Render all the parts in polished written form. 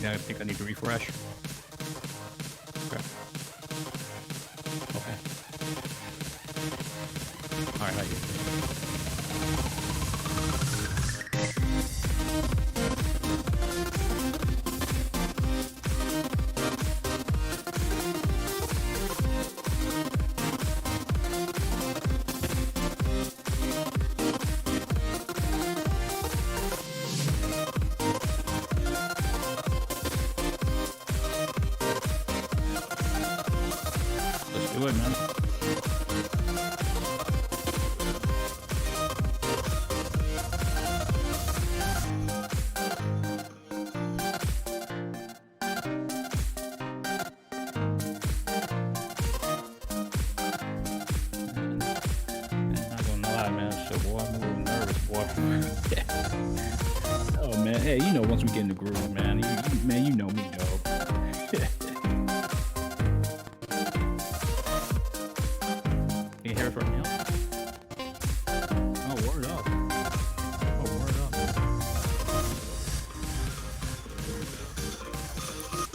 I think I need to refresh. Okay. Okay. All right, I get Let's do it, man. Not gonna lie, man. So, boy, I'm a little nervous, boy. Oh, man. Hey, you know, once we get in the groove, man, man, you know me, dog. You hear it from him? Oh, word up. Oh, word up.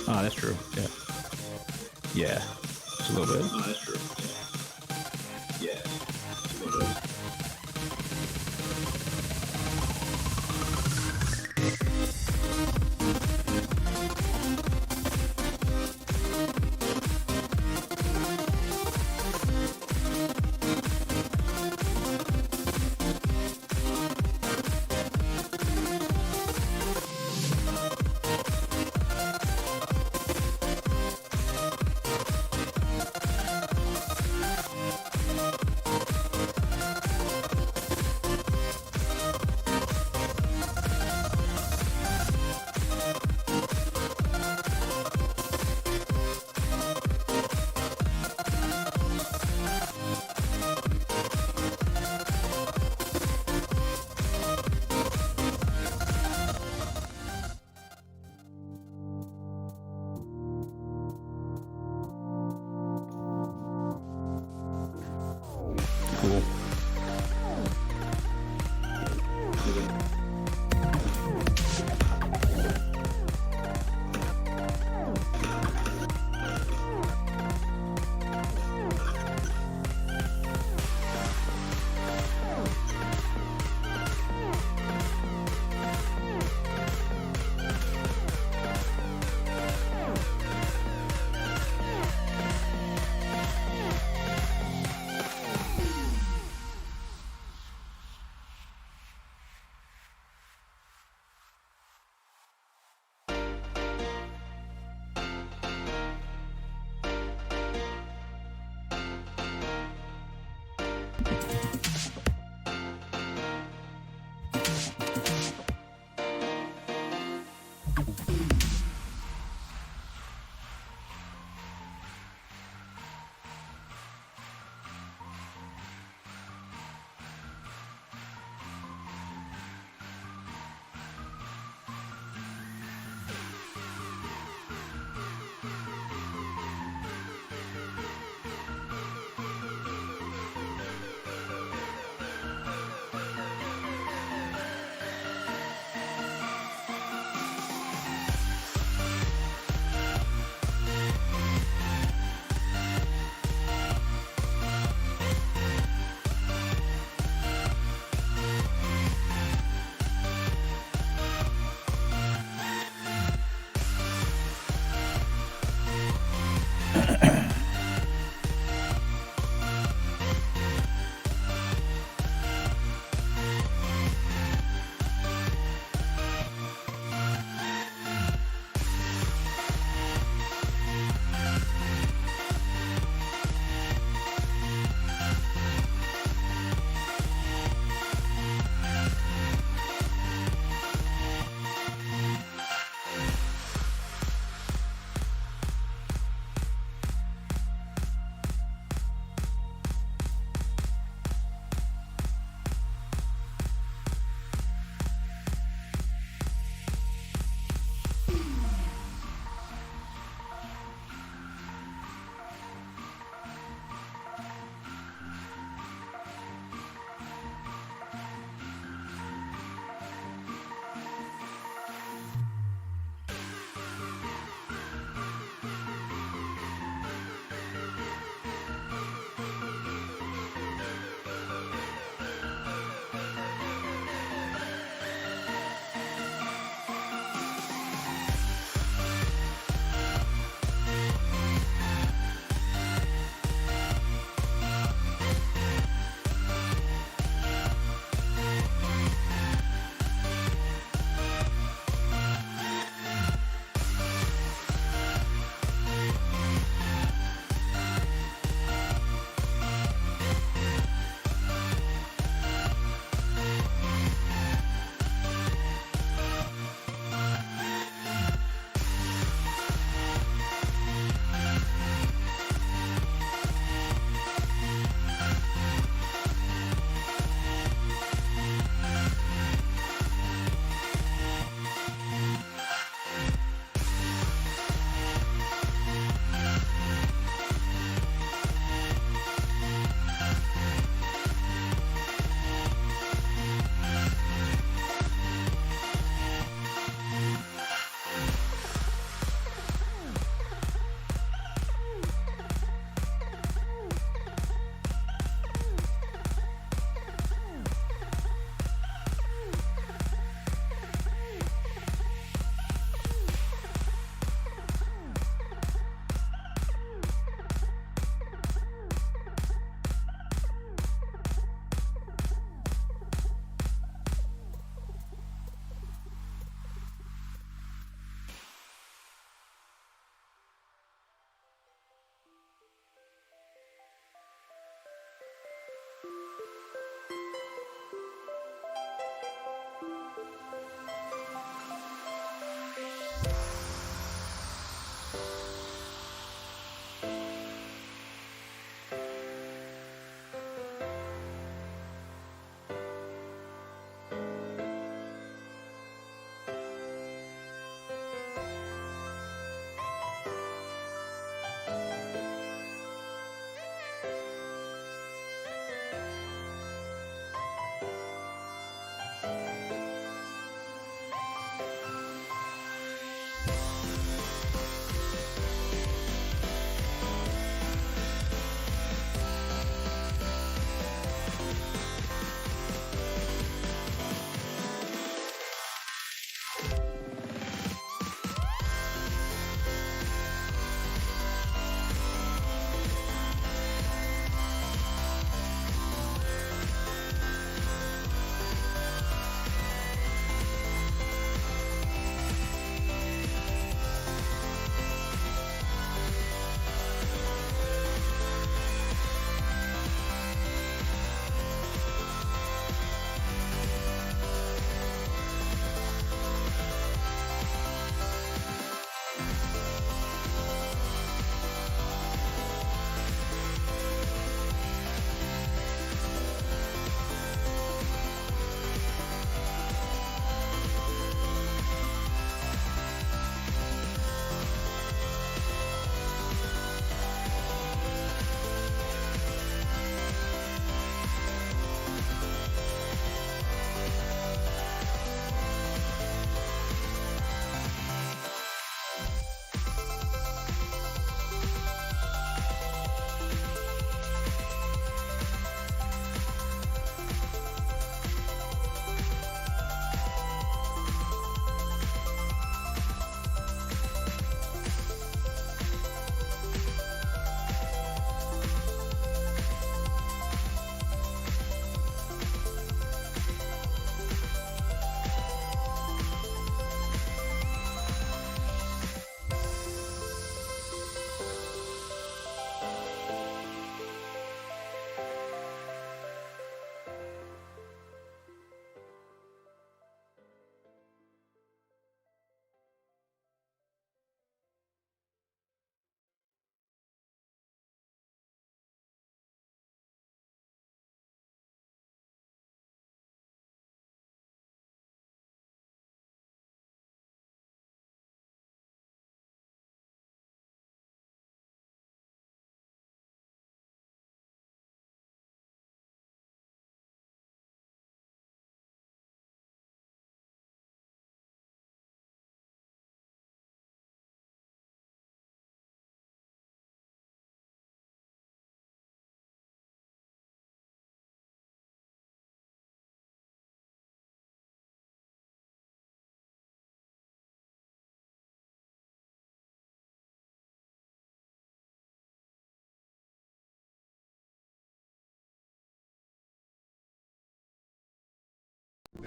Ah, that's true. Yeah. Yeah. Just a little bit. Oh, that's true. Yeah. A little bit.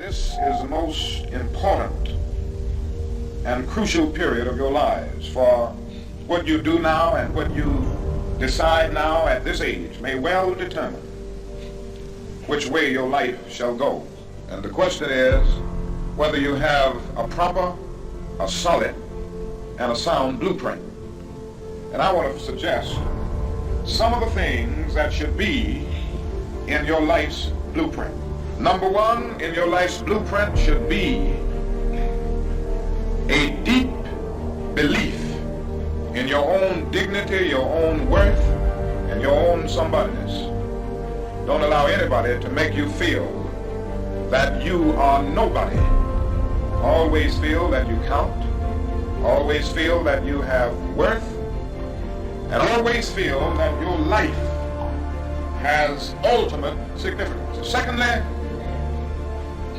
This is the most important and crucial period of your lives, for what you do now and what you decide now at this age may well determine which way your life shall go. And the question is whether you have a proper, a solid, and a sound blueprint. And I want to suggest some of the things that should be in your life's blueprint. Number one, in your life's blueprint should be a deep belief in your own dignity, your own worth, and your own somebodyness. Don't allow anybody to make you feel that you are nobody. Always feel that you count. Always feel that you have worth. And always feel that your life has ultimate significance. Secondly,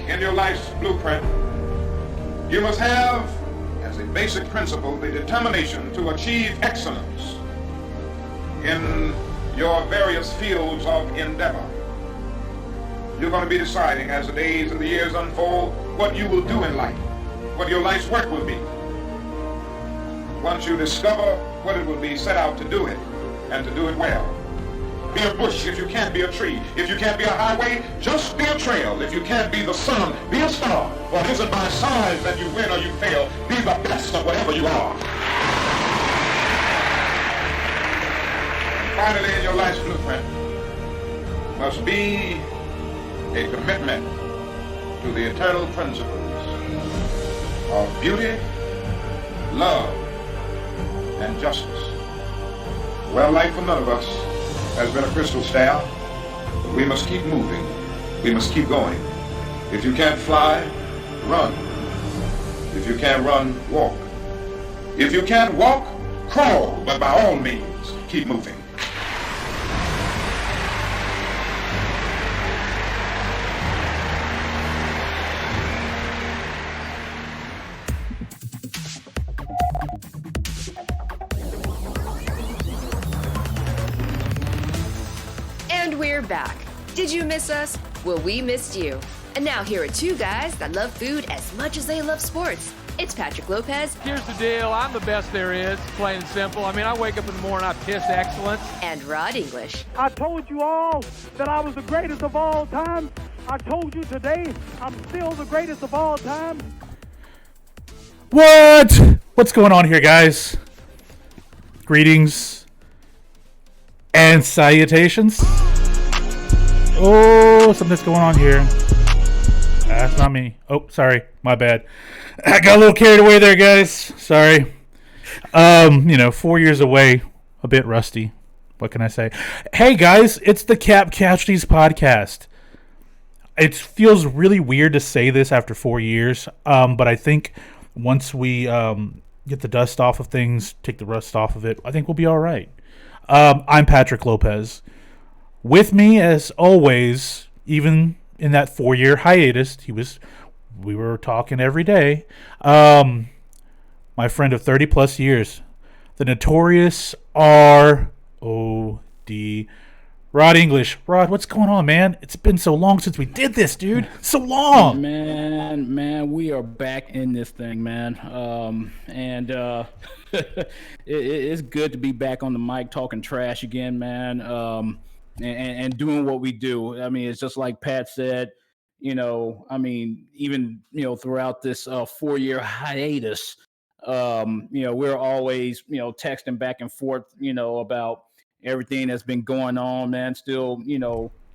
in your life's blueprint, you must have, as a basic principle, the determination to achieve excellence in your various fields of endeavor. You're going to be deciding as the days and the years unfold what you will do in life, what your life's work will be. Once you discover what it will be, set out to do it, and to do it well. Be a bush if you can't be a tree. If you can't be a highway, just be a trail. If you can't be the sun, be a star. For it isn't by size that you win or you fail. Be the best of whatever you are. And finally, in your life's blueprint must be a commitment to the eternal principles of beauty, love, and justice. Well, life for none of us has been a crystal staff, but we must keep moving. We must keep going. If you can't fly, run. If you can't run, walk. If you can't walk, crawl, but by all means, keep moving. We're back. Did you miss us? Well, we missed you. And now here are two guys that love food as much as they love sports. It's Patrick Lopez. Here's the deal. I'm the best there is, plain and simple. I mean, I wake up in the morning, I piss excellence. And Rod English. I told you all that I was the greatest of all time. I told you today I'm still the greatest of all time. What's going on here, guys? Greetings and salutations. Oh, something's going on here. That's not me. Oh, sorry. My bad. I got a little carried away there, guys. Sorry. 4 years away. A bit rusty. What can I say? Hey, guys. It's the Casualties podcast. It feels really weird to say this after 4 years. But I think once we get the dust off of things, take the rust off of it, I think we'll be all right. I'm Patrick Lopez. With me, as always, even in that 4-year hiatus, we were talking every day. My friend of 30 plus years, the notorious R.O.D. Rod English. Rod, what's going on, man? It's been so long since we did this, dude. So long. Man, we are back in this thing, man. It's good to be back on the mic talking trash again, man. And doing what we do. I mean, it's just like Pat said, even throughout this 4-year hiatus, we're always, texting back and forth, about everything that's been going on, man, still,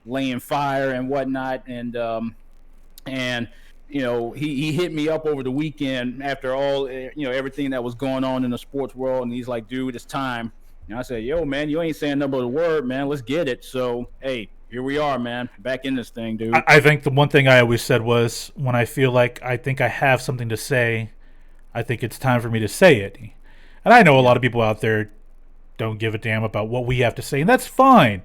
laying fire and whatnot. And he hit me up over the weekend after all, everything that was going on in the sports world. And he's like, dude, it's time. And I said, yo, man, you ain't saying nothing but a word, man. Let's get it. So, hey, here we are, man. Back in this thing, dude. I think the one thing I always said was when I feel like I think I have something to say, I think it's time for me to say it. And I know a lot of people out there don't give a damn about what we have to say, and that's fine.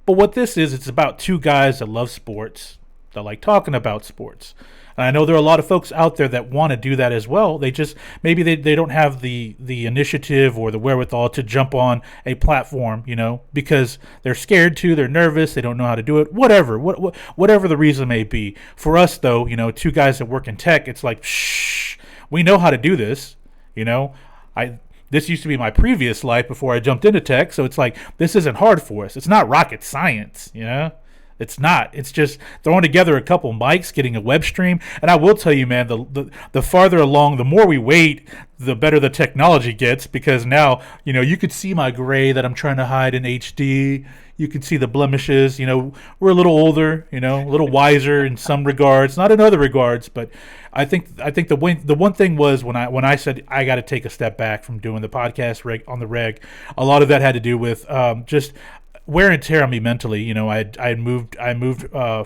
But what this is, it's about two guys that love sports, that like talking about sports. And I know there are a lot of folks out there that want to do that as well. They just maybe they don't have the initiative or the wherewithal to jump on a platform, because they're scared to, they're nervous, they don't know how to do it, whatever the reason may be. For us though, two guys that work in tech, it's like, shh, we know how to do this. This used to be my previous life before I jumped into tech, so it's like this isn't hard for us. It's not rocket science, It's not. It's just throwing together a couple mics, getting a web stream. And I will tell you, man, the farther along, the more we wait, the better the technology gets, because now, you could see my gray that I'm trying to hide in HD. You can see the blemishes. We're a little older, a little wiser in some regards, not in other regards. But I think the one thing was when I said I got to take a step back from doing the podcast on the reg, a lot of that had to do with just wear and tear on me mentally. I moved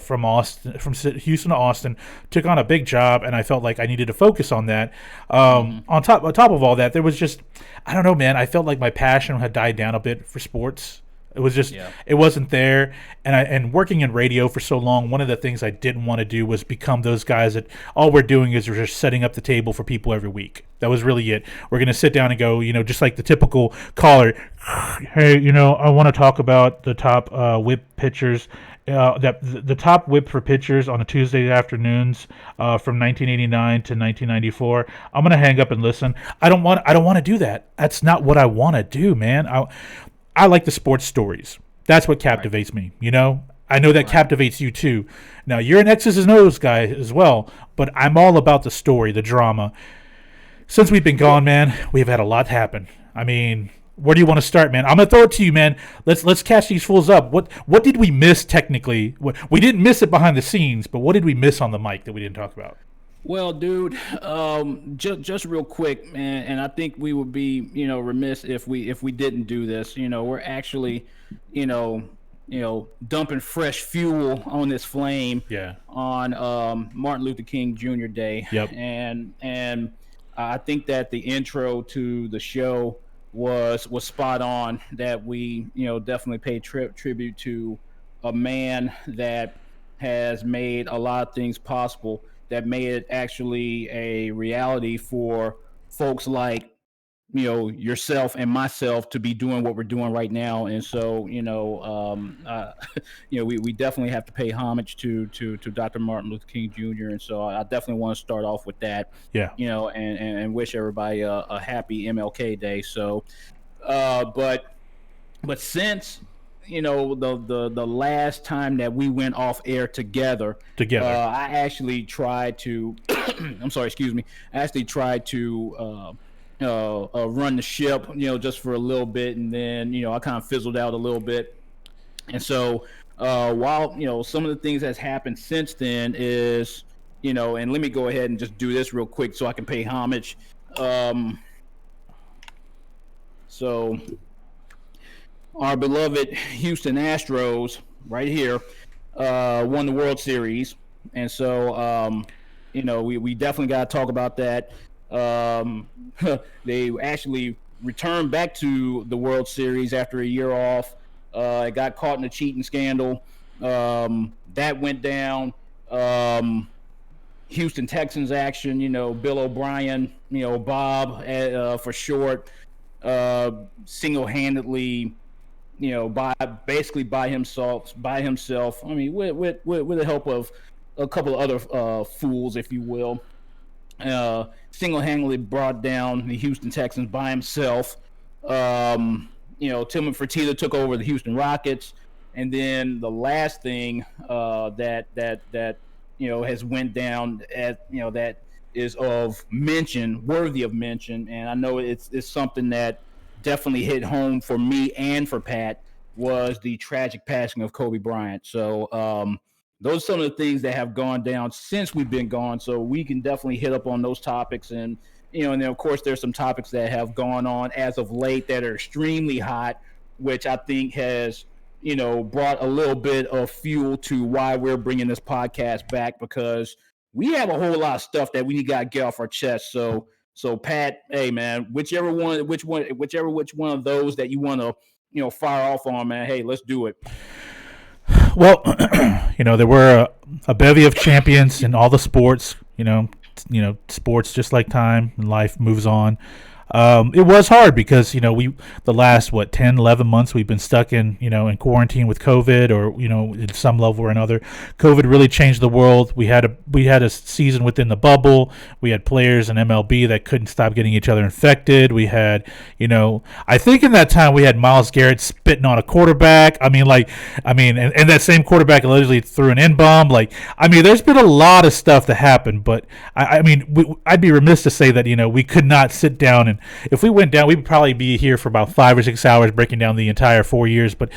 from Houston to Austin, took on a big job, and I felt like I needed to focus on that. On top of all that, there was just, I don't know, man. I felt like my passion had died down a bit for sports. It was just, It wasn't there. And working in radio for so long, one of the things I didn't want to do was become those guys that all we're doing is we're just setting up the table for people every week. That was really it. We're going to sit down and go, just like the typical caller, hey, I want to talk about the top whip pitchers. The top whip for pitchers on a Tuesday afternoons from 1989 to 1994. I'm gonna hang up and listen. I don't want to do that. That's not what I want to do, man. I like the sports stories. That's what captivates me. I know that captivates you too. Now you're an X's and O's guy as well, but I'm all about the story, the drama. Since we've been gone, man, we've had a lot happen. I mean, where do you want to start, man? I'm gonna throw it to you, man. Let's catch these fools up. What did we miss technically? We didn't miss it behind the scenes, but what did we miss on the mic that we didn't talk about? Well, dude, just real quick, man, and I think we would be, remiss if we didn't do this. We're actually, dumping fresh fuel on this flame. Yeah. On Martin Luther King Jr. Day. Yep. And I think that the intro to the show was spot on. That we, definitely pay tribute to a man that has made a lot of things possible, that made it actually a reality for folks like, yourself and myself to be doing what we're doing right now. And so, we definitely have to pay homage to Dr. Martin Luther King Jr. And so I definitely want to start off with that. Yeah. And wish everybody a happy MLK Day. So, but since the last time that we went off air together, I actually tried to I'm sorry, excuse me. I actually tried to run the ship, just for a little bit, and then I kind of fizzled out a little bit. And so while some of the things that's happened since then is, and let me go ahead and just do this real quick so I can pay homage. So our beloved Houston Astros right here won the World Series. And so, we definitely got to talk about that. They actually returned back to the World Series after a year off. It got caught in a cheating scandal. That went down. Houston Texans action, Bill O'Brien, Bob for short, single-handedly, by himself. I mean, with the help of a couple of other fools, if you will, single-handedly brought down the Houston Texans by himself. Tim Fertitta took over the Houston Rockets, and then the last thing that has went down that is worthy of mention, and I know it's something that definitely hit home for me and for Pat, was the tragic passing of Kobe Bryant. So those are some of the things that have gone down since we've been gone. So we can definitely hit up on those topics. And, and then, of course, there's some topics that have gone on as of late that are extremely hot, which I think has, brought a little bit of fuel to why we're bringing this podcast back, because we have a whole lot of stuff that we got to get off our chest. So Pat, hey man, whichever one of those that you want to, fire off on, man, hey, let's do it. Well, there were a bevy of champions in all the sports. Sports just like time and life moves on. It was hard because we the last 10, 11 months we've been stuck in quarantine with COVID, or at some level or another. COVID really changed the world. We had a season within the bubble. We had players in MLB that couldn't stop getting each other infected. We had I think in that time we had Myles Garrett spitting on a quarterback. And that same quarterback allegedly threw an N-bomb. There's been a lot of stuff that happened, but I'd be remiss to say that we could not sit down, and if we went down, we'd probably be here for about 5 or 6 hours breaking down the entire 4 years. But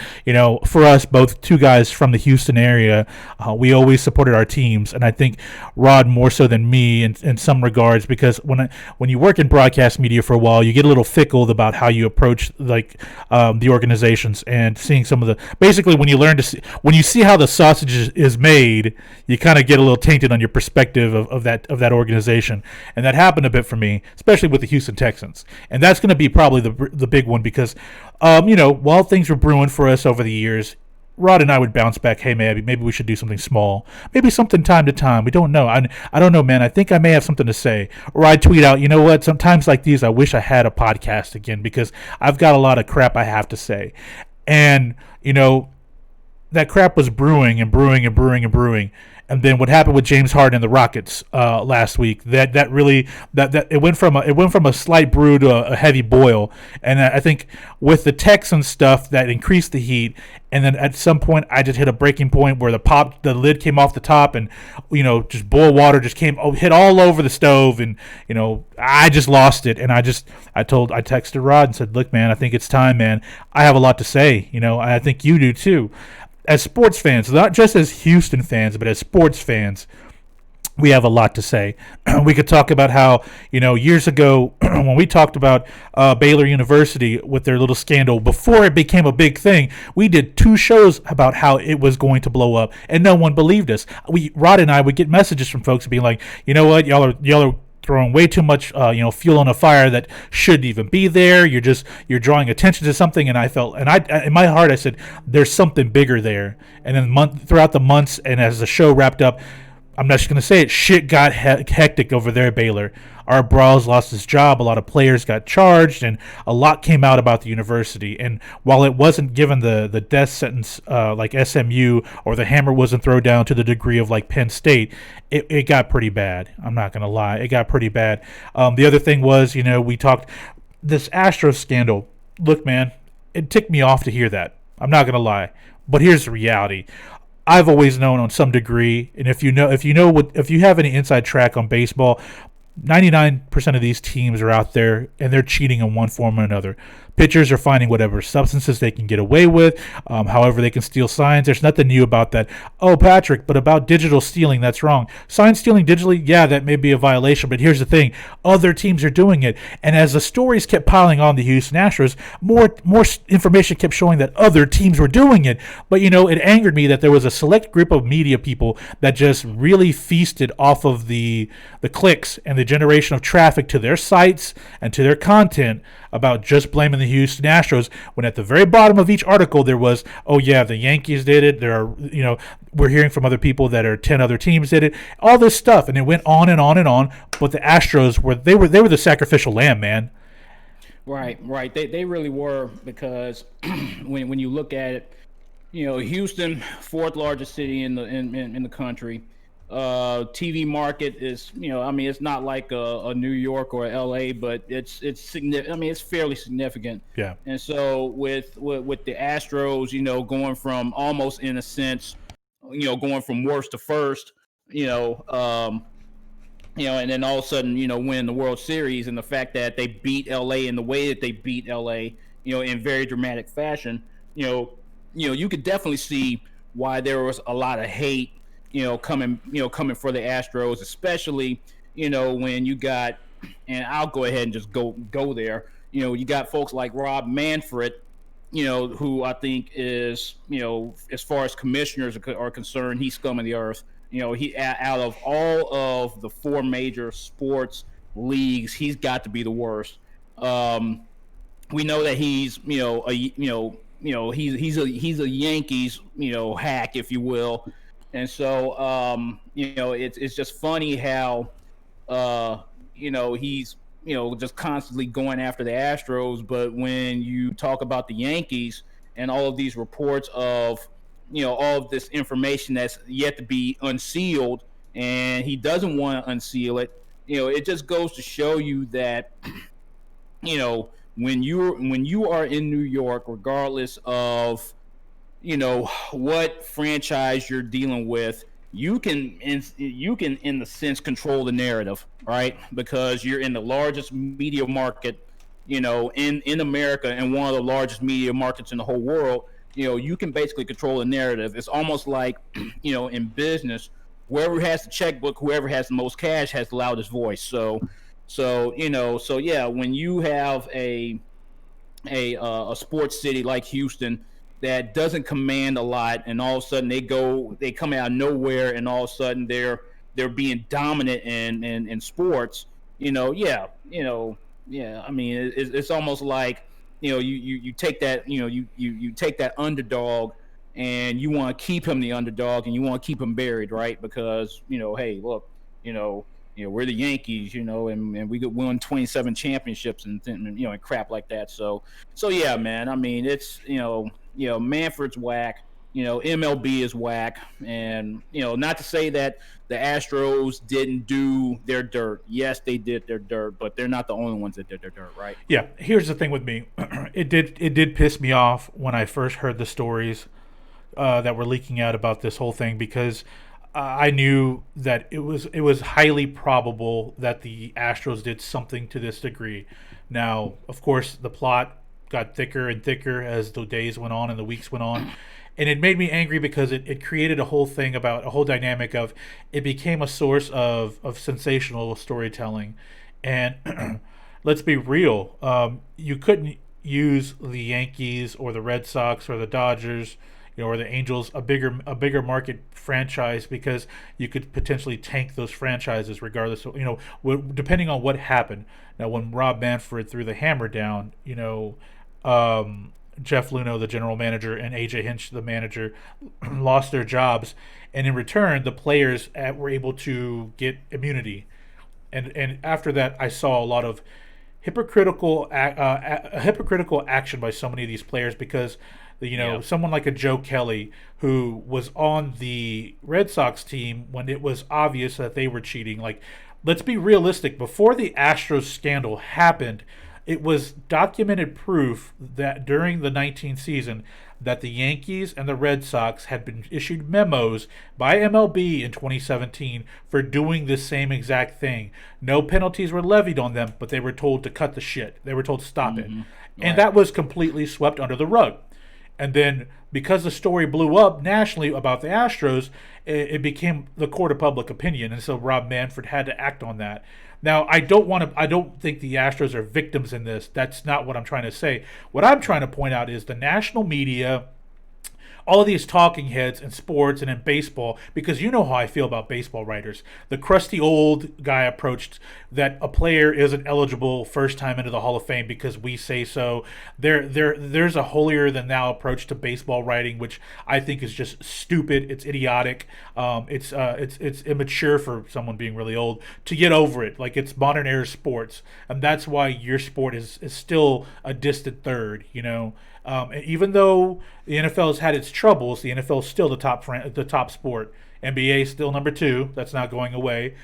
for us, both two guys from the Houston area, we always supported our teams, and I think Rod more so than me in some regards, because when you work in broadcast media for a while, you get a little fickle about how you approach the organizations, and seeing some of the basically when you see how the sausage is made, you kind of get a little tainted on your perspective of that organization, and that happened a bit for me, especially with the Houston Texans. And that's going to be probably the big one, because while things were brewing for us over the years, Rod and I would bounce back. Hey, maybe we should do something small, maybe something time to time. We don't know. I don't know, man. I think I may have something to say, or I tweet out. You know what? Sometimes like these, I wish I had a podcast again, because I've got a lot of crap I have to say, and that crap was brewing and brewing and brewing and brewing. And then what happened with James Harden and the Rockets last week? That really it went from a slight brew to a heavy boil. And I think with the Texans stuff, that increased the heat. And then at some point, I just hit a breaking point where the lid came off the top, and just boiled water just hit all over the stove, and I just lost it. And I texted Rod and said, "Look, man, I think it's time, man. I have a lot to say. I think you do too." As sports fans, not just as Houston fans, but as sports fans, we have a lot to say. We could talk about how, years ago when we talked about Baylor University with their little scandal, before it became a big thing, we did 2 shows about how it was going to blow up, and no one believed us. Rod and I would get messages from folks being like, "You know what, y'all are throwing way too much fuel on a fire that shouldn't even be there. You're drawing attention to something." And I felt, and I in my heart I said, there's something bigger there. And then throughout the months, and as the show wrapped up, I'm not just going to say it, shit got hectic over there at Baylor. Art Briles lost his job, a lot of players got charged, and a lot came out about the university. And while it wasn't given the death sentence like SMU, or the hammer wasn't thrown down to the degree of like Penn State, it got pretty bad. I'm not going to lie. It got pretty bad. The other thing was, we talked this Astros scandal. Look, man, it ticked me off to hear that. I'm not going to lie. But here's the reality. I've always known on some degree, and if you have any inside track on baseball, 99% of these teams are out there and they're cheating in one form or another. Pitchers are finding whatever substances they can get away with, however they can steal signs. There's nothing new about that. Oh, Patrick, but about digital stealing, that's wrong. Sign stealing digitally, yeah, that may be a violation, but here's the thing. Other teams are doing it. And as the stories kept piling on the Houston Astros, more information kept showing that other teams were doing it. But, it angered me that there was a select group of media people that just really feasted off of the clicks and the generation of traffic to their sites and to their content about just blaming the Houston Astros, when at the very bottom of each article there was, oh yeah, the Yankees did it. There are, we're hearing from other people that 10 other teams did it. All this stuff, and it went on and on and on. But the Astros were the sacrificial lamb, man. Right. They really were, because when you look at it, Houston, 4th largest city in the country. TV market is, it's not like a New York or LA, but it's significant. It's fairly significant. Yeah. And so with the Astros, going from almost, in a sense, going from worst to first, and then all of a sudden, win the World Series, and the fact that they beat LA in the way that they beat LA, in very dramatic fashion, you could definitely see why there was a lot of hate, coming for the Astros, especially, when you got, and I'll go ahead and just go there, you got folks like Rob Manfred, who I think is, as far as commissioners are concerned, he's scum of the earth. He, out of all of the 4 major sports leagues, he's got to be the worst. We know that he's, he's a Yankees, hack, if you will. And so, it's just funny how uh, he's just constantly going after the Astros. But when you talk about the Yankees and all of these reports of all of this information that's yet to be unsealed, and he doesn't want to unseal it, it just goes to show you that when you are in New York, regardless of what franchise you're dealing with, you can in the sense control the narrative, right? Because you're in the largest media market, in America, and one of the largest media markets in the whole world. You can basically control the narrative. It's almost like in business, whoever has the checkbook, whoever has the most cash has the loudest voice. So yeah, when you have a sports city like Houston that doesn't command a lot, and all of a sudden they come out of nowhere, and all of a sudden they're being dominant in sports. Yeah. I mean, it's almost like you take that you take that underdog, and you want to keep him the underdog, and you want to keep him buried, right? Because hey, look, you know we're the Yankees, and we could win 27 championships and crap like that. So yeah, man. I mean, it's Manfred's whack. MLB is whack, and not to say that the Astros didn't do their dirt. Yes, they did their dirt, but they're not the only ones that did their dirt, right? Yeah, here's the thing with me. It did piss me off when I first heard the stories that were leaking out about this whole thing, because I knew that it was highly probable that the Astros did something to this degree. Now, of course, the plot got thicker and thicker as the days went on and the weeks went on. And it made me angry because it created a whole thing about a whole dynamic of it became a source of sensational storytelling. And let's be real, you couldn't use the Yankees or the Red Sox or the Dodgers, or the Angels, a bigger market franchise, because you could potentially tank those franchises regardless of, depending on what happened. Now, when Rob Manfred threw the hammer down, Jeff Luno, the general manager, and AJ Hinch, the manager, lost their jobs, and in return, the players were able to get immunity. And after that, I saw a lot of hypocritical action by so many of these players, because someone like a Joe Kelly, who was on the Red Sox team when it was obvious that they were cheating. Like, let's be realistic. Before the Astros scandal happened, it was documented proof that during the 19th season that the Yankees and the Red Sox had been issued memos by MLB in 2017 for doing the same exact thing. No penalties were levied on them, but they were told to cut the shit. They were told to stop it. And Right. that was completely swept under the rug. And then, because the story blew up nationally about the Astros, it became the court of public opinion, and so Rob Manfred had to act on that. Now, I don't think the Astros are victims in this. That's not what I'm trying to say. What I'm trying to point out is the national media, all of these talking heads in sports and in baseball, because you know how I feel about baseball writers. The crusty old guy approach that a player isn't eligible first time into the Hall of Fame because we say so. There's a holier than thou approach to baseball writing, which I think is just stupid. It's idiotic. It's immature for someone being really old to get over it. Like, it's modern era sports, and that's why your sport is still a distant third. Even though the NFL has had its troubles, the NFL is still the top sport. NBA is still number 2. That's not going away.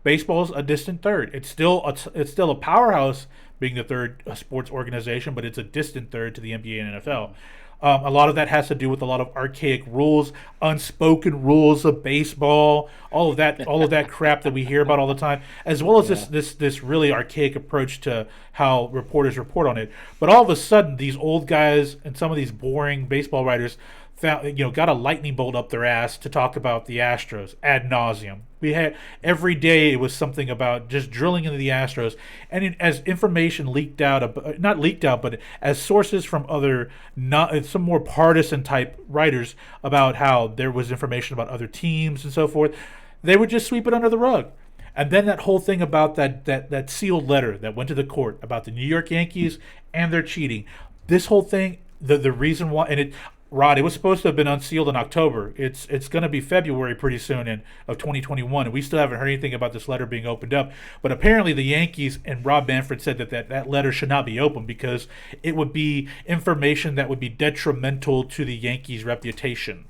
Baseball is a distant third. It's still a powerhouse, being the third sports organization, but it's a distant third to the NBA and NFL. A lot of that has to do with a lot of archaic rules, unspoken rules of baseball, all of that crap that we hear about all the time, as well as this really archaic approach to how reporters report on it. But all of a sudden, these old guys and some of these boring baseball writers got a lightning bolt up their ass to talk about the Astros ad nauseum. We had every day it was something about just drilling into the Astros, and as information leaked out, not leaked out, but as sources from some more partisan type writers about how there was information about other teams and so forth, they would just sweep it under the rug. And then that whole thing about that sealed letter that went to the court about the New York Yankees and their cheating. This whole thing, the reason why, and Rod, it was supposed to have been unsealed in October. It's going to be February pretty soon of 2021, and we still haven't heard anything about this letter being opened up. But apparently, the Yankees and Rob Manfred said that letter should not be opened because it would be information that would be detrimental to the Yankees' reputation.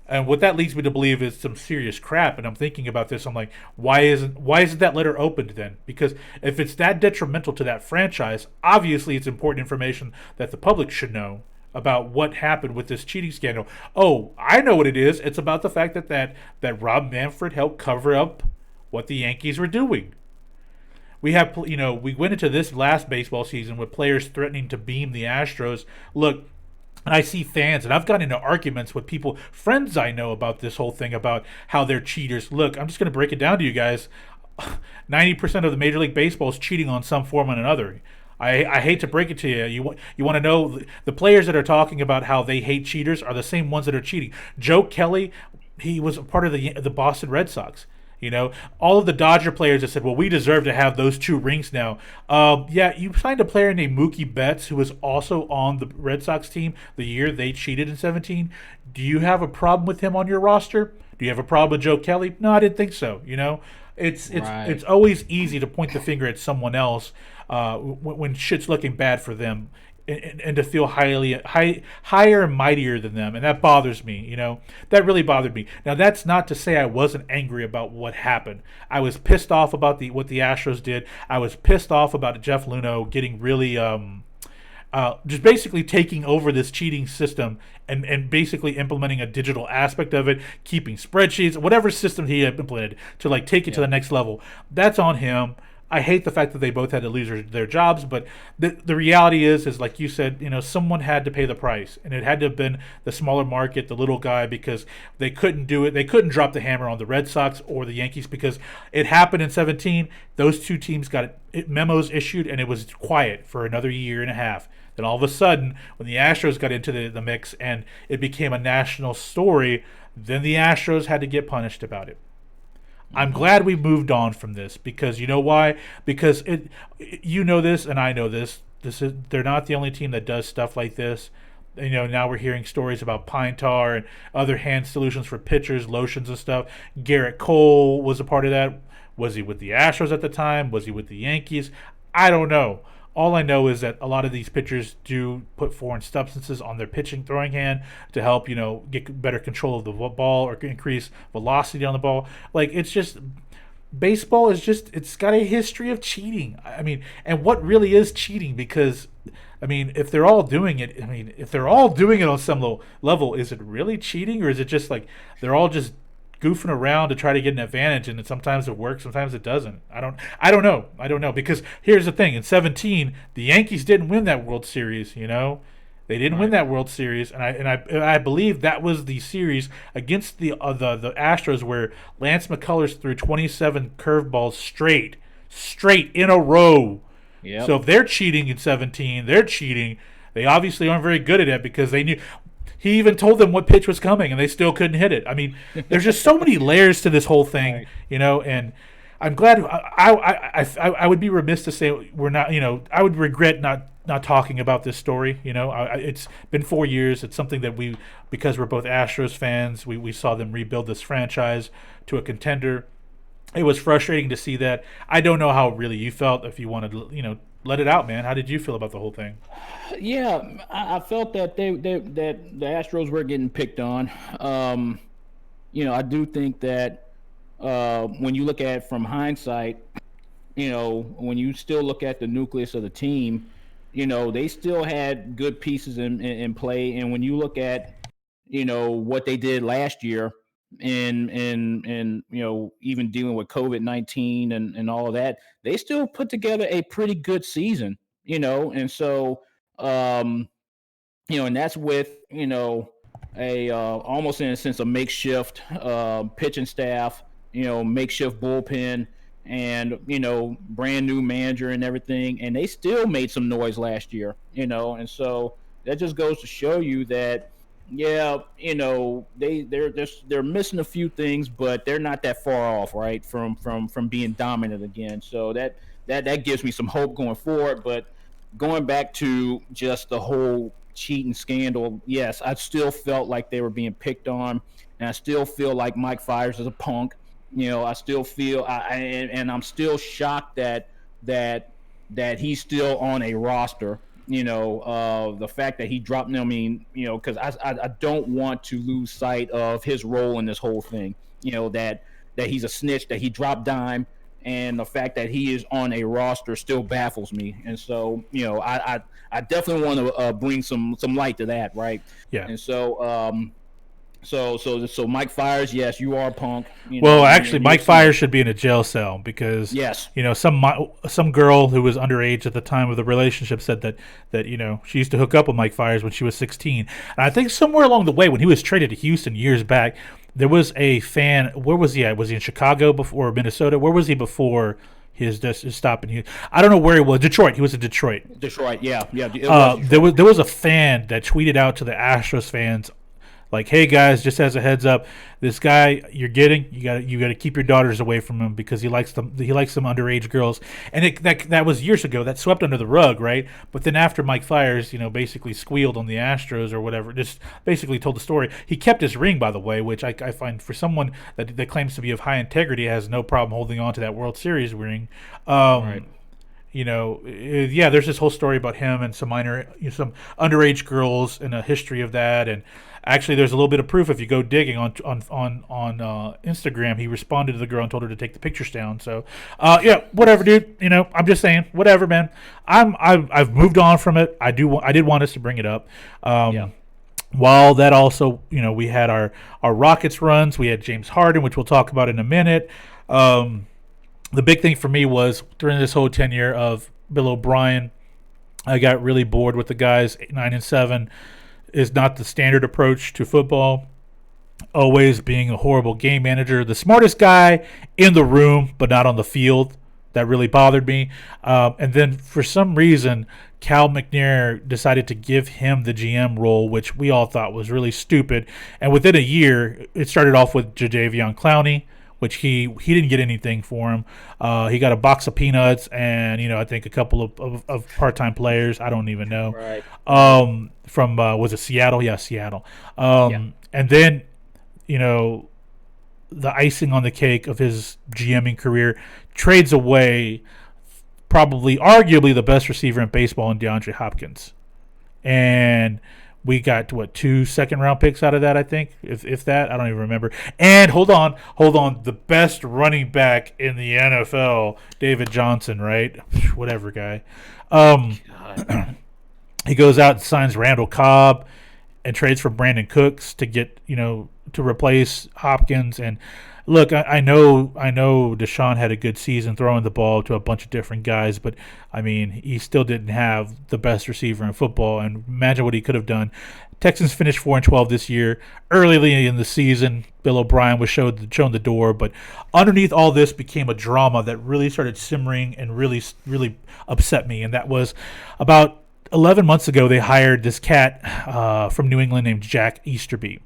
And what that leads me to believe is some serious crap. And I'm thinking about this. I'm like, why isn't that letter opened then? Because if it's that detrimental to that franchise, obviously it's important information that the public should know about what happened with this cheating scandal. Oh, I know what it is. It's about the fact that Rob Manfred helped cover up what the Yankees were doing. We went into this last baseball season with players threatening to beam the Astros. Look, and I see fans, and I've gotten into arguments with people, friends I know, about this whole thing about how they're cheaters. Look, I'm just going to break it down to you guys. 90% of the Major League Baseball is cheating on some form or another. I hate to break it to you. You want to know the players that are talking about how they hate cheaters are the same ones that are cheating. Joe Kelly, he was a part of the Boston Red Sox. All of the Dodger players that said, "Well, we deserve to have those 2 rings now." Yeah, you signed a player named Mookie Betts, who was also on the Red Sox team the year they cheated in 17. Do you have a problem with him on your roster? Do you have a problem with Joe Kelly? No, I didn't think so. It's always easy to point the finger at someone else when shit's looking bad for them, and to feel higher and mightier than them, and that bothers me. That really bothered me. Now, that's not to say I wasn't angry about what happened. I was pissed off about what the Astros did. I was pissed off about Jeff Luhnow getting really just basically taking over this cheating system and basically implementing a digital aspect of it, keeping spreadsheets, whatever system he had implemented to take it to the next level. That's on him. I hate the fact that they both had to lose their jobs, but the reality is like you said, someone had to pay the price, and it had to have been the smaller market, the little guy, because they couldn't do it. They couldn't drop the hammer on the Red Sox or the Yankees because it happened in 17. Those 2 teams got memos issued, and it was quiet for another year and a half. Then all of a sudden, when the Astros got into the mix and it became a national story, then the Astros had to get punished about it. I'm glad we moved on from this because you know why? Because you know this and I know this. They're not the only team that does stuff like this. Now we're hearing stories about pine tar and other hand solutions for pitchers, lotions and stuff. Garrett Cole was a part of that. Was he with the Astros at the time? Was he with the Yankees? I don't know. All I know is that a lot of these pitchers do put foreign substances on their pitching throwing hand to help, get better control of the ball or increase velocity on the ball. It's just baseball it's got a history of cheating. I mean, and what really is cheating? Because if they're all doing it, if they're all doing it on some level, is it really cheating, or is it just they're all just goofing around to try to get an advantage, and sometimes it works, sometimes it doesn't. I don't know because here's the thing: in 17, the Yankees didn't win that World Series. They didn't win that World Series, and I believe that was the series against the Astros where Lance McCullers threw 27 curveballs straight in a row. Yep. So if they're cheating in 17, they're cheating. They obviously aren't very good at it because they knew. He even told them what pitch was coming, and they still couldn't hit it. There's just so many layers to this whole thing, right. And I'm glad. I would be remiss to say we're not. I would regret not talking about this story. It's been 4 years. It's something that because we're both Astros fans, we saw them rebuild this franchise to a contender. It was frustrating to see that. I don't know how really you felt. If you wanted to, let it out, man. How did you feel about the whole thing? Yeah, I felt that that the Astros were getting picked on. I do think that when you look at it from hindsight, when you still look at the nucleus of the team, they still had good pieces in play. And when you look at, what they did last year and even dealing with COVID-19 and all of that, they still put together a pretty good season, and so and that's with a almost in a sense a makeshift pitching staff, makeshift bullpen, and brand new manager and everything, and they still made some noise last year, and so that just goes to show you that they're missing a few things, but they're not that far off, right, from being dominant again. So that gives me some hope going forward. But going back to just the whole cheating scandal, yes, I still felt like they were being picked on, and I still feel like Mike Fires is a punk. I still feel, and I'm still shocked that he's still on a roster. The fact that he dropped. I mean, because I don't want to lose sight of his role in this whole thing. That he's a snitch, that he dropped dime, and the fact that he is on a roster still baffles me. And so, I definitely want to bring some light to that, right? Yeah. And so Mike Fires, yes, you are a punk. Well, actually, Mike Fires should be in a jail cell because yes, some girl who was underage at the time of the relationship said that she used to hook up with Mike Fires when she was 16. And I think somewhere along the way when he was traded to Houston years back, there was a fan. Where was he at? Was he in Chicago before, or Minnesota? Where was he before his stop in Houston? I don't know where he was. Detroit. He was in Detroit. Detroit. Yeah. There was a fan that tweeted out to the Astros fans, like, hey guys, just as a heads up, this guy you got to keep your daughters away from him because he likes some underage girls. And that was years ago. That swept under the rug, right? But then after Mike Fires, basically squealed on the Astros or whatever, just basically told the story. He kept his ring, by the way, which I find for someone that claims to be of high integrity has no problem holding on to that World Series ring. Right. There's this whole story about him and some some underage girls and a history of that. And actually, there's a little bit of proof if you go digging on Instagram. He responded to the girl and told her to take the pictures down. So, whatever, dude. I'm just saying, whatever, man. I've moved on from it. I did want us to bring it up. While that also, we had our Rockets runs. We had James Harden, which we'll talk about in a minute. The big thing for me was during this whole tenure of Bill O'Brien, I got really bored with the guys. 9 and 7 is not the standard approach to football. Always being a horrible game manager, the smartest guy in the room, but not on the field. That really bothered me. And then for some reason, Cal McNair decided to give him the GM role, which we all thought was really stupid. And within a year, it started off with Jadeveon Clowney, which he didn't get anything for him. He got a box of peanuts and, I think a couple of part-time players. I don't even know. Right. From, was it Seattle? Yeah, Seattle. And then, the icing on the cake of his GMing career, trades away arguably the best receiver in baseball in DeAndre Hopkins. And we got, 2 second-round picks out of that, I think, if that. I don't even remember. And hold on. The best running back in the NFL, David Johnson, right? Whatever, guy. He goes out and signs Randall Cobb and trades for Brandon Cooks to get, to replace Hopkins. And look, I know Deshaun had a good season throwing the ball to a bunch of different guys, but I mean, he still didn't have the best receiver in football. And imagine what he could have done. Texans finished 4-12 this year. Early in the season, Bill O'Brien was shown the door, but underneath all this became a drama that really started simmering and really, really upset me. And that was about 11 months ago. They hired this cat from New England named Jack Easterby.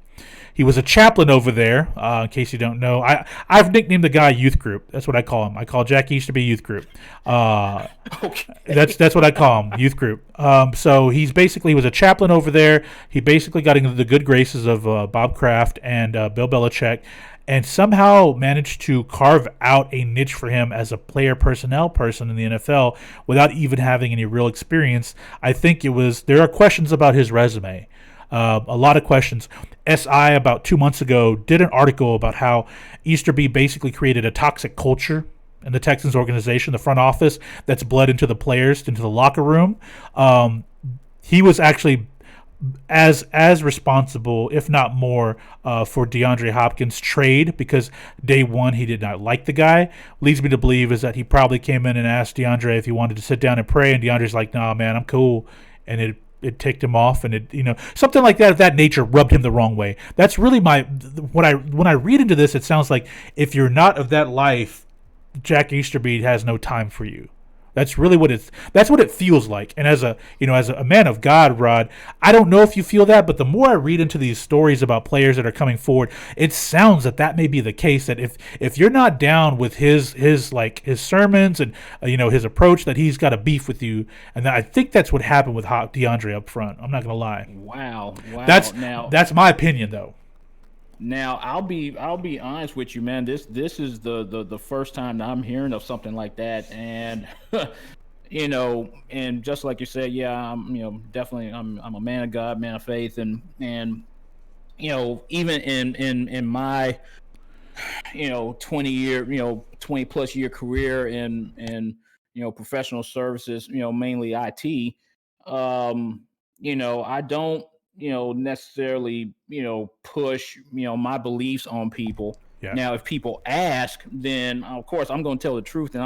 He was a chaplain over there, in case you don't know. I've nicknamed the guy Youth Group. That's what I call him. I call Jack Easterby Youth Group. Okay. That's what I call him, Youth Group. So he was a chaplain over there. He basically got into the good graces of Bob Kraft and Bill Belichick, and somehow managed to carve out a niche for him as a player personnel person in the NFL without even having any real experience. I think there are questions about his resume. A lot of questions. SI about 2 months ago did an article about how Easterby basically created a toxic culture in the Texans organization, the front office, that's bled into the players, into the locker room. He was actually as responsible, if not more, for DeAndre Hopkins' trade, because day one he did not like the guy. Leads me to believe is that he probably came in and asked DeAndre if he wanted to sit down and pray, and DeAndre's like, "Nah, man, I'm cool," and it ticked him off, and something like that of that nature rubbed him the wrong way. That's really when I read into this, it sounds like if you're not of that life, Jack Easterby has no time for you. That's really what it feels like. And as a man of God, Rod, I don't know if you feel that, but the more I read into these stories about players that are coming forward, it sounds that may be the case. That if you're not down with his sermons and his approach, that he's got a beef with you. And I think that's what happened with DeAndre up front. I'm not gonna lie. Wow. That's my opinion, though. Now I'll be honest with you, man. This is the first time that I'm hearing of something like that, and and just like you said, yeah, I'm definitely I'm a man of God, man of faith, and even in my 20 plus year career in professional services, mainly IT. I don't necessarily push my beliefs on people. Yeah. Now if people ask, then of course I'm going to tell the truth, and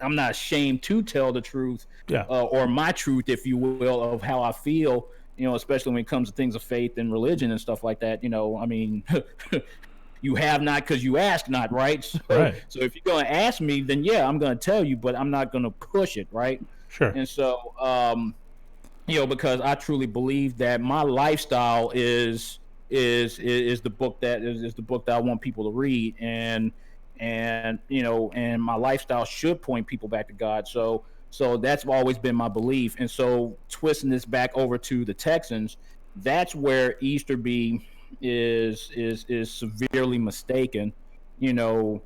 I'm not ashamed to tell the truth, Yeah. or my truth, if you will, of how I feel, especially when it comes to things of faith and religion and stuff like that. I mean, you have not because you ask not, right? So, Right. So if you're going to ask me, then yeah, I'm going to tell you, but I'm not going to push it, right? Sure. And so, because I truly believe that my lifestyle is the book that is the book that I want people to read, and my lifestyle should point people back to God. So that's always been my belief. And so twisting this back over to the Texans, that's where Easterby is severely mistaken. You don't,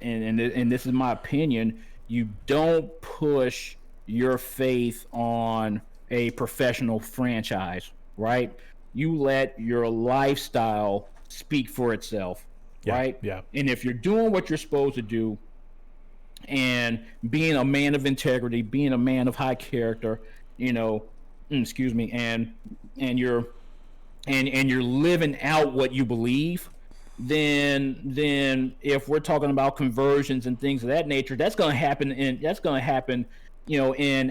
and this is my opinion, you don't push your faith on a professional franchise, right? You let your lifestyle speak for itself, right? Yeah. And if you're doing what you're supposed to do, and being a man of integrity, being a man of high character, excuse me, and you're living out what you believe, then if we're talking about conversions and things of that nature, that's going to happen in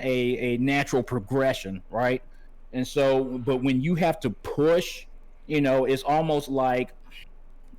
a natural progression, right? And so, but when you have to push, it's almost like,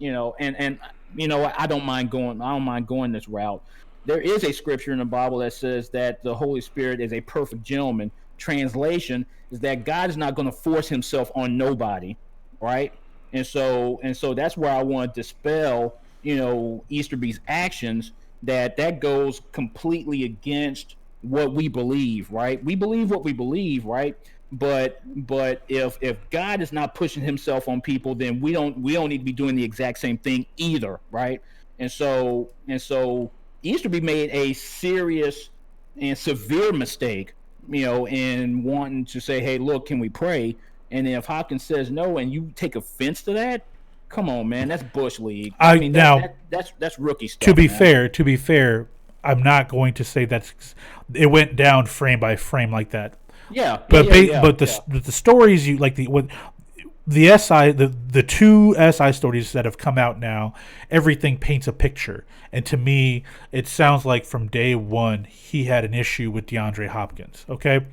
I don't mind going this route. There is a scripture in the Bible that says that the Holy Spirit is a perfect gentleman. Translation is that God is not going to force himself on nobody, right? And so that's where I want to dispel, Easterby's actions, that goes completely against what we believe, right? We believe what we believe, right? But if God is not pushing himself on people, then we don't need to be doing the exact same thing either, right? And so Easterby made a serious and severe mistake, in wanting to say, hey, look, can we pray? And then if Hopkins says no, and you take offense to that, come on, man, that's Bush League. I mean, that's rookie stuff. To be fair, I'm not going to say it went down frame by frame like that. Yeah, but the stories you like the two SI stories that have come out now, everything paints a picture. And to me, it sounds like from day one he had an issue with DeAndre Hopkins. Okay,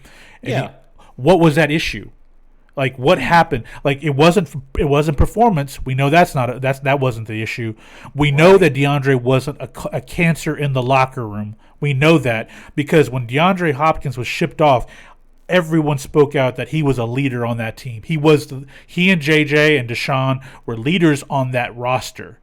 and what was that issue? Like, what happened? Like, it wasn't performance. We know that wasn't the issue. We know that DeAndre wasn't a cancer in the locker room. We know that because when DeAndre Hopkins was shipped off, everyone spoke out that he was a leader on that team. He and JJ and Deshaun were leaders on that roster.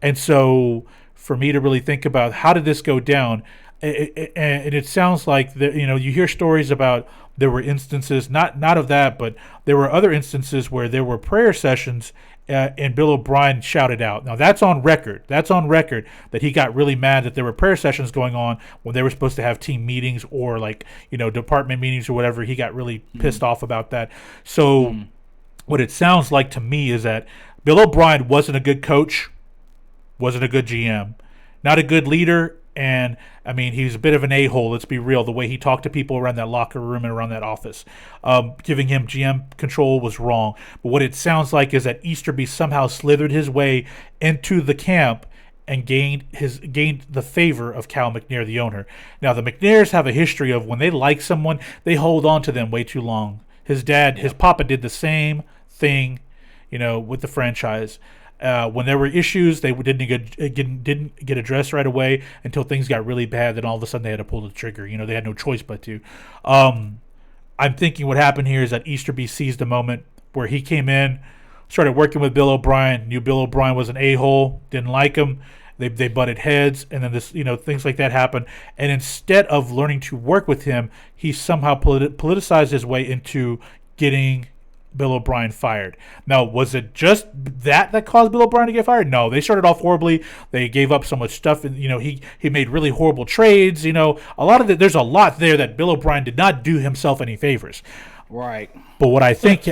And so for me to really think about how did this go down, and it sounds like you hear stories about there were instances, not of that, but there were other instances where there were prayer sessions and Bill O'Brien shouted out. Now that's on record. That's on record that he got really mad that there were prayer sessions going on when they were supposed to have team meetings or department meetings or whatever. He got really pissed off about that. So what it sounds like to me is that Bill O'Brien wasn't a good coach, wasn't a good GM, not a good leader. And, I mean, he was a bit of an a-hole, let's be real. The way he talked to people around that locker room and around that office. Giving him GM control was wrong. But what it sounds like is that Easterby somehow slithered his way into the camp and gained the favor of Cal McNair, the owner. Now, the McNairs have a history of when they like someone, they hold on to them way too long. His papa did the same thing, with the franchise. When there were issues, they didn't get addressed right away until things got really bad. Then all of a sudden they had to pull the trigger. They had no choice but to. I'm thinking what happened here is that Easterby seized the moment where he came in, started working with Bill O'Brien, knew Bill O'Brien was an a-hole, didn't like him. They butted heads, and then things like that happened. And instead of learning to work with him, he somehow politicized his way into getting Bill O'Brien fired. Now, was it just that caused Bill O'Brien to get fired? No, they started off horribly. They gave up so much stuff, and he made really horrible trades. There's a lot there that Bill O'Brien did not do himself any favors. Right. But what I think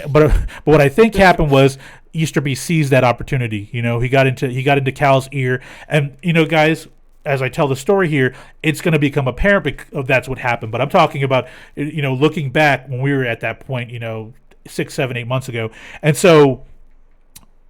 happened was Easterby seized that opportunity. He got into Cal's ear, and guys, as I tell the story here, it's going to become apparent that's what happened. But I'm talking about looking back when we were at that point, 6, 7, 8 months ago, and so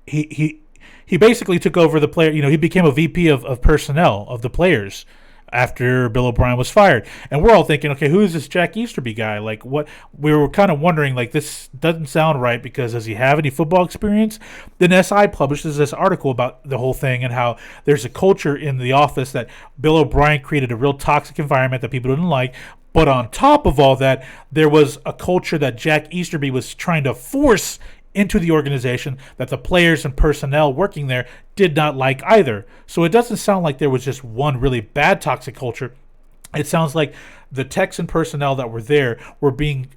he basically took over the player. He became a VP of personnel of the players after Bill O'Brien was fired. And we're all thinking, okay, who is this Jack Easterby guy? Like, what? We were kind of wondering, like, this doesn't sound right, because does he have any football experience? Then SI publishes this article about the whole thing and how there's a culture in the office that Bill O'Brien created a real toxic environment that people didn't like. But on top of all that, there was a culture that Jack Easterby was trying to force into the organization that the players and personnel working there did not like either. So it doesn't sound like there was just one really bad toxic culture. It sounds like the Texan personnel that were there were being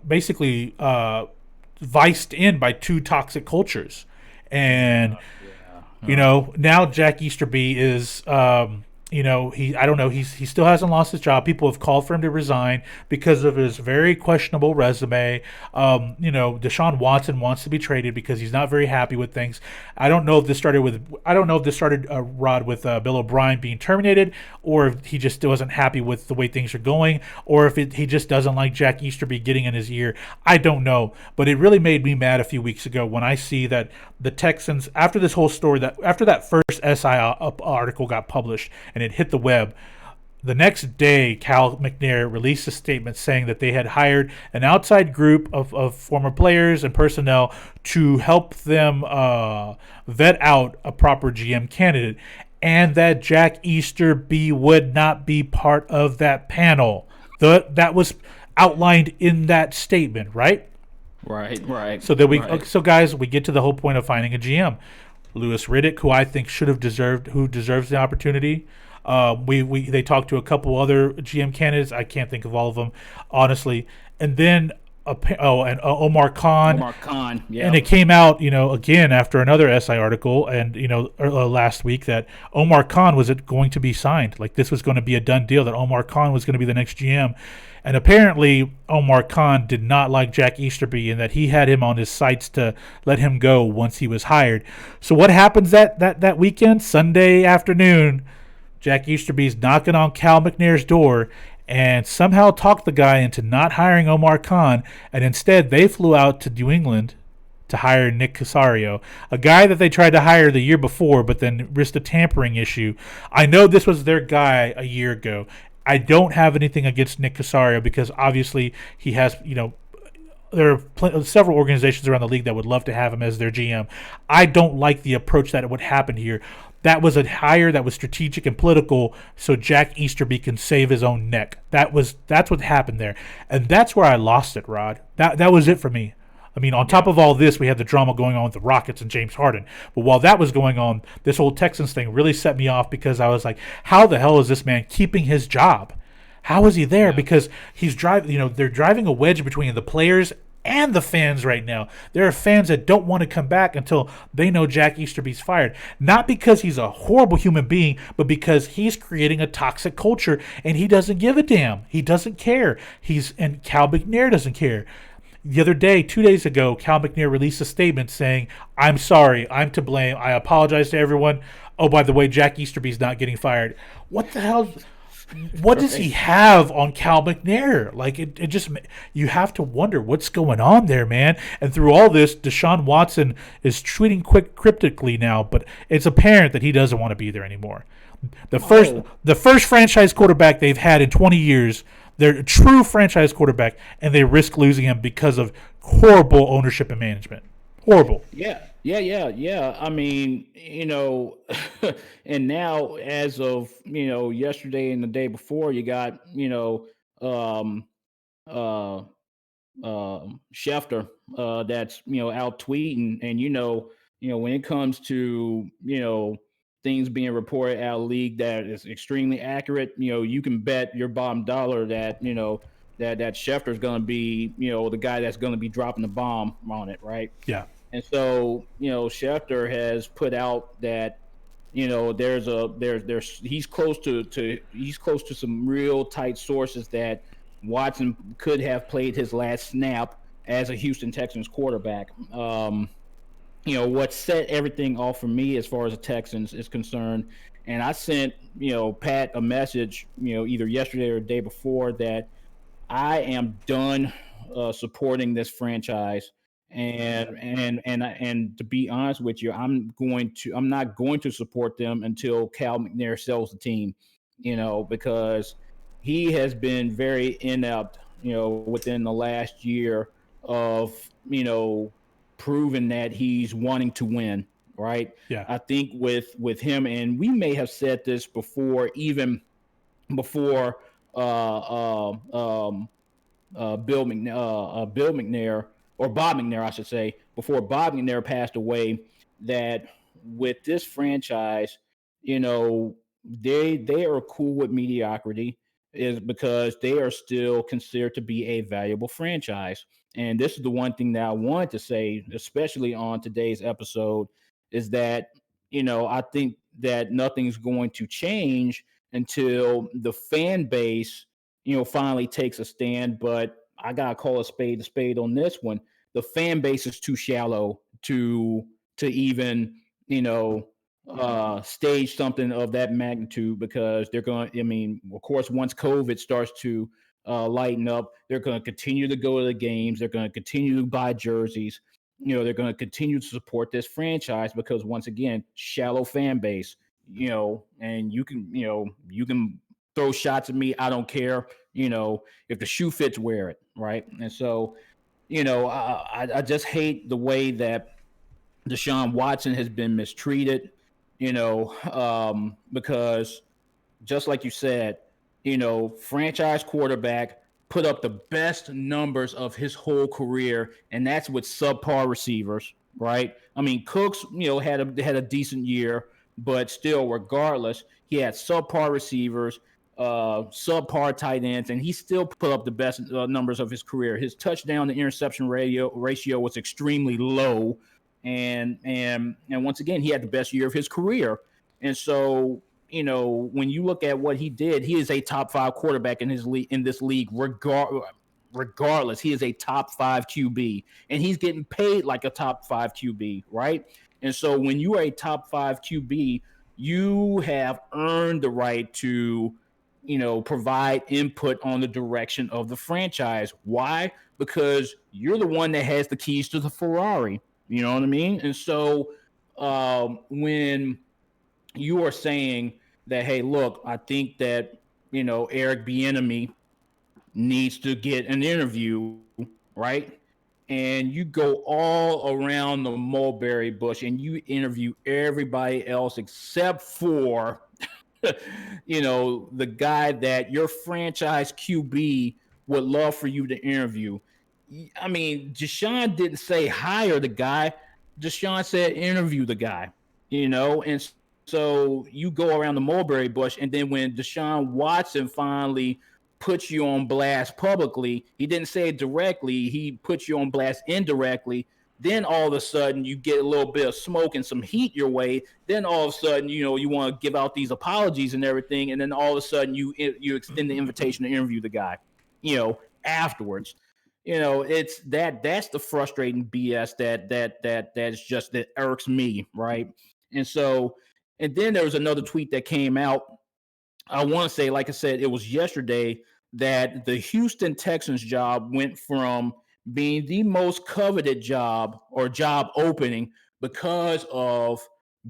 basically viced in by two toxic cultures. And, now Jack Easterby is... he still hasn't lost his job. People have called for him to resign because of his very questionable resume. Deshaun Watson wants to be traded because he's not very happy with things. I don't know if this started Rod, with Bill O'Brien being terminated, or if he just wasn't happy with the way things are going, or if he just doesn't like Jack Easterby getting in his ear. I don't know, but it really made me mad a few weeks ago when I see that the Texans, after this whole story, after that first SI article got published and it hit the web, the next day Cal McNair released a statement saying that they had hired an outside group of former players and personnel to help them vet out a proper GM candidate, and that Jack Easterby would not be part of that panel. That was outlined in that statement, right? Right. So guys, we get to the whole point of finding a GM. Louis Riddick, who I think deserves the opportunity. They talked to a couple other GM candidates. I can't think of all of them, honestly. And then Omar Khan. Yeah. And it came out, again after another SI article, and last week, that Omar Khan was going to be signed. Like, this was going to be a done deal, that Omar Khan was going to be the next GM. And apparently Omar Khan did not like Jack Easterby, and that he had him on his sights to let him go once he was hired. So what happens that weekend? Sunday afternoon, Jack Easterby's knocking on Cal McNair's door and somehow talked the guy into not hiring Omar Khan, and instead they flew out to New England to hire Nick Casario, a guy that they tried to hire the year before but then risked a tampering issue. I know this was their guy a year ago. I don't have anything against Nick Casario, because obviously he has, there are several organizations around the league that would love to have him as their GM. I don't like the approach that would happen here. That was a hire that was strategic and political, so Jack Easterby can save his own neck. That's what happened there, and that's where I lost it, Rod. That was it for me. I mean, on top of all this, we had the drama going on with the Rockets and James Harden. But while that was going on, this whole Texans thing really set me off, because I was like, how the hell is this man keeping his job? How is he there? Yeah. Because he's they're driving a wedge between the players and the fans right now. There are fans that don't want to come back until they know Jack Easterby's fired. Not because he's a horrible human being, but because he's creating a toxic culture, and he doesn't give a damn. He doesn't care. And Cal McNair doesn't care. The other day, 2 days ago, Cal McNair released a statement saying, "I'm sorry, I'm to blame. I apologize to everyone. Oh, by the way, Jack Easterby's not getting fired." What the hell? What does he have on Cal McNair? Like, it just, you have to wonder what's going on there, man. And through all this, Deshaun Watson is tweeting cryptically now, but it's apparent that he doesn't want to be there anymore. The first franchise quarterback they've had in 20 years. They're a true franchise quarterback, and they risk losing him because of horrible ownership and management. Horrible. Yeah. Yeah. I mean, and now as of yesterday and the day before, you got um, uh, Schefter that's out tweeting, and when it comes to things being reported out of league that is extremely accurate, you can bet your bottom dollar that that Schefter's going to be the guy that's going to be dropping the bomb on it, right? Yeah. And so, Schefter has put out that, there's he's close to some real tight sources that Watson could have played his last snap as a Houston Texans quarterback. What set everything off for me as far as the Texans is concerned. And I sent, Pat a message, either yesterday or the day before, that I am done supporting this franchise, and to be honest with you, I'm not going to support them until Cal McNair sells the team, because he has been very inept, within the last year of proving that he's wanting to win, right? Yeah. I think with him, and we may have said this before, even before Bill McNair, or Bob McNair, I should say, before Bob McNair passed away, that with this franchise, they are cool with mediocrity, is because they are still considered to be a valuable franchise. And this is the one thing that I wanted to say, especially on today's episode, is that I think that nothing's going to change until the fan base finally takes a stand. But I gotta call a spade on this one. The fan base is too shallow to even stage something of that magnitude, because they're going. I mean, of course, once COVID starts to lighten up, they're going to continue to go to the games. They're going to continue to buy jerseys. They're going to continue to support this franchise because, once again, shallow fan base. And you can throw shots at me. I don't care. If the shoe fits, wear it, right? And so, I just hate the way that Deshaun Watson has been mistreated. Because just like you said, franchise quarterback put up the best numbers of his whole career, and that's with subpar receivers, right? I mean, Cooks, had a decent year, but still, regardless, he had subpar receivers, subpar tight ends, and he still put up the best numbers of his career. His touchdown to interception ratio was extremely low, and once again, he had the best year of his career. And so, when you look at what he did, he is a top 5 quarterback in this league, regardless. He is a top 5 QB, and he's getting paid like a top 5 QB, right? And so when you are a top 5 QB, you have earned the right to, provide input on the direction of the franchise. Why? Because you're the one that has the keys to the Ferrari. You know what I mean? And so when you are saying that, hey, look, I think that, Eric Bieniemy needs to get an interview, right? And you go all around the mulberry bush and you interview everybody else except for, the guy that your franchise QB would love for you to interview. I mean, Deshaun didn't say hire the guy. Deshaun said interview the guy, and so you go around the mulberry bush, and then when Deshaun Watson finally puts you on blast publicly, he didn't say it directly, he puts you on blast indirectly. Then all of a sudden you get a little bit of smoke and some heat your way. Then all of a sudden, you want to give out these apologies and everything, and then all of a sudden you extend the invitation to interview the guy, afterwards. It's that's the frustrating BS that irks me, right? And so, and then there was another tweet that came out. I want to say, like I said, it was yesterday, that the Houston Texans job went from being the most coveted job or job opening because of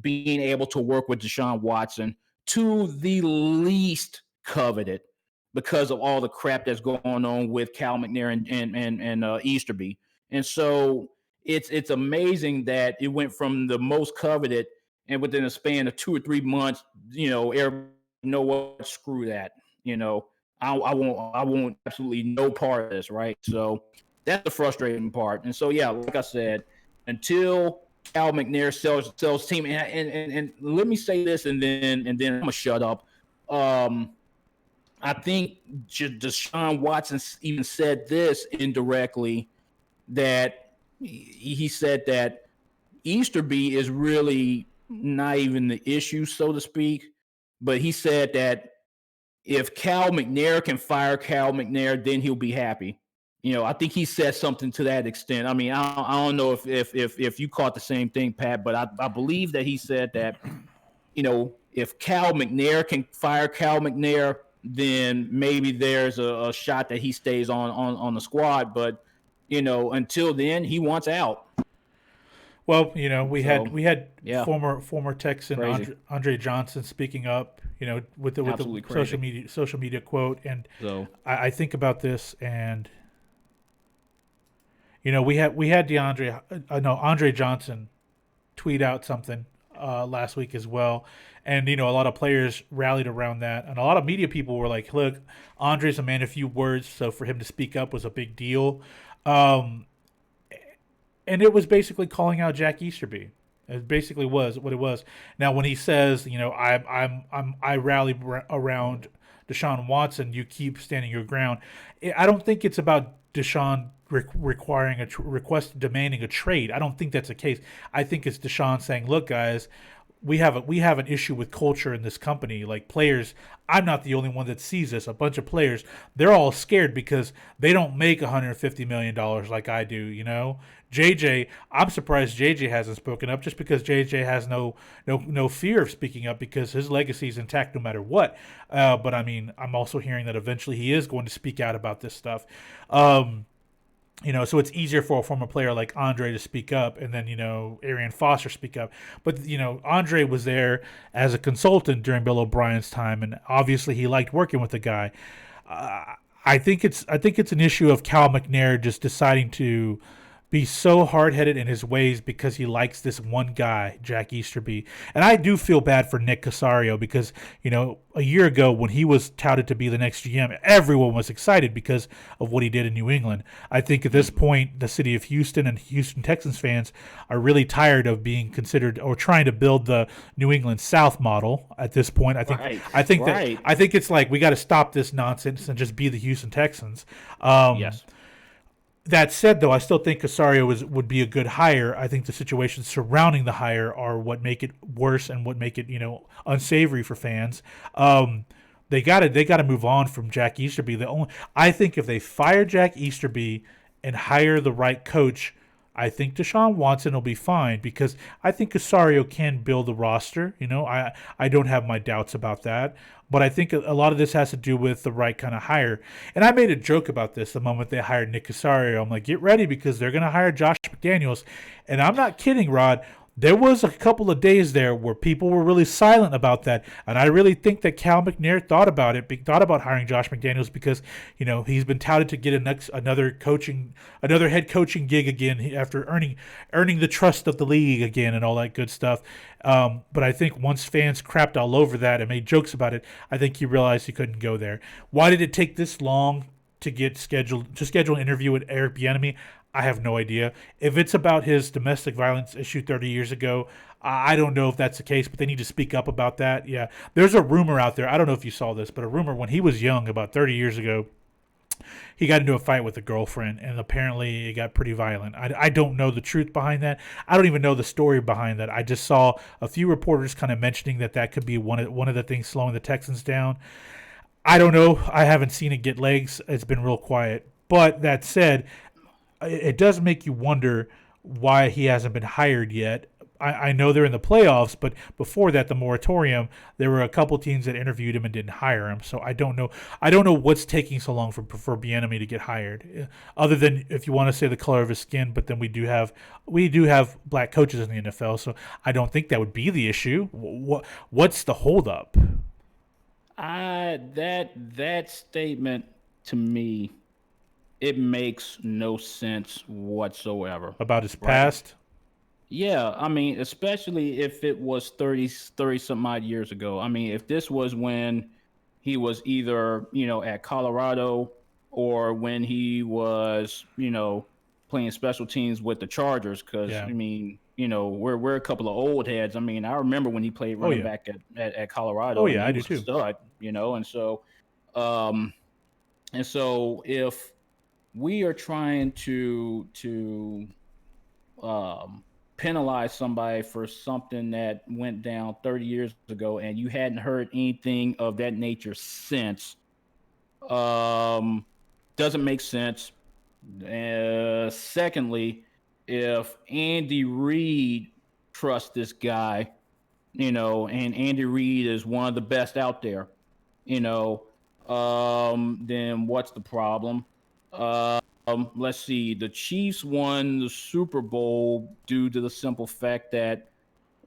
being able to work with Deshaun Watson to the least coveted because of all the crap that's going on with Cal McNair and Easterby. And so it's amazing that it went from the most coveted, and within a span of 2 or 3 months, everybody know what, screw that. I want absolutely no part of this, right? So that's the frustrating part. And so yeah, like I said, until Cal McNair sells team, and let me say this, and then I'm gonna shut up. I think Deshaun Watson even said this indirectly, that he said that Easterby is really not even the issue, so to speak. But he said that if Cal McNair can fire Cal McNair, then he'll be happy. I think he said something to that extent. I mean, I don't know if you caught the same thing, Pat, but I believe that he said that, if Cal McNair can fire Cal McNair, then maybe there's a shot that he stays on the squad. But until then, he wants out. Well, we had yeah, former Texan Andre Johnson speaking up, with the social media quote, and So I think about this, and we had Andre Johnson tweet out something last week as well, and a lot of players rallied around that, and a lot of media people were like, "Look, Andre's a man of few words, so for him to speak up was a big deal." And it was basically calling out Jack Easterby. It basically was what it was. Now, when he says, I rally around Deshaun Watson, you keep standing your ground. I don't think it's about Deshaun requiring demanding a trade. I don't think that's the case. I think it's Deshaun saying, "Look, guys, we have an issue with culture in this company. Like, players, I'm not the only one that sees this. A bunch of players, they're all scared because they don't make $150 million like I do. JJ, I'm surprised JJ hasn't spoken up, just because JJ has no fear of speaking up because his legacy is intact no matter what. But I mean, I'm also hearing that eventually he is going to speak out about this stuff. So it's easier for a former player like Andre to speak up, and then, Arian Foster speak up. But, Andre was there as a consultant during Bill O'Brien's time, and obviously he liked working with the guy. I think it's an issue of Cal McNair just deciding to be so hard-headed in his ways because he likes this one guy, Jack Easterby. And I do feel bad for Nick Casario because, a year ago when he was touted to be the next GM, everyone was excited because of what he did in New England. I think at this point, the city of Houston and Houston Texans fans are really tired of being considered or trying to build the New England South model at this point. I think it's like, we got to stop this nonsense and just be the Houston Texans. Yes. That said, though, I still think Casario would be a good hire. I think the situations surrounding the hire are what make it worse and what make it, unsavory for fans. They gotta move on from Jack Easterby. I think if they fire Jack Easterby and hire the right coach, I think Deshaun Watson will be fine, because I think Casario can build a roster. I don't have my doubts about that. But I think a lot of this has to do with the right kind of hire. And I made a joke about this the moment they hired Nick Casario. I'm like, get ready, because they're going to hire Josh McDaniels. And I'm not kidding, Rod. There was a couple of days there where people were really silent about that, and I really think that Cal McNair thought about hiring Josh McDaniels, because he's been touted to get another head coaching gig again after earning the trust of the league again and all that good stuff. But I think once fans crapped all over that and made jokes about it, I think he realized he couldn't go there. Why did it take this long to schedule an interview with Eric Bieniemy? I have no idea. If it's about his domestic violence issue 30 years ago, I don't know if that's the case, but they need to speak up about that. Yeah, there's a rumor out there. I don't know if you saw this, but a rumor when he was young, about 30 years ago, he got into a fight with a girlfriend, and apparently it got pretty violent. I don't know the truth behind that. I don't even know the story behind that. I just saw a few reporters kind of mentioning that could be one of the things slowing the Texans down. I don't know. I haven't seen it get legs. It's been real quiet. But that said, it does make you wonder why he hasn't been hired yet. I know they're in the playoffs, but before that, the moratorium, there were a couple teams that interviewed him and didn't hire him. So I don't know what's taking so long for Bieniemy to get hired, other than, if you want to say, the color of his skin. But then we do have black coaches in the NFL, so I don't think that would be the issue. What's the holdup? That statement to me it makes no sense whatsoever. About his Right? past. Yeah, I mean, especially if it was 30 some odd years ago. I mean, if this was when he was either, at Colorado or when he was, playing special teams with the Chargers, because Yeah. I mean, we're a couple of old heads. I mean, I remember when he played Oh running yeah. back at Oh Colorado, and yeah, I he do was a too. stud, um, and so if we are trying to um, penalize somebody for something that went down 30 years ago and you hadn't heard anything of that nature since, um, doesn't make sense. Secondly, if Andy Reid trusts this guy, and Andy Reid is one of the best out there, then what's the problem? Let's see. The Chiefs won the Super Bowl due to the simple fact that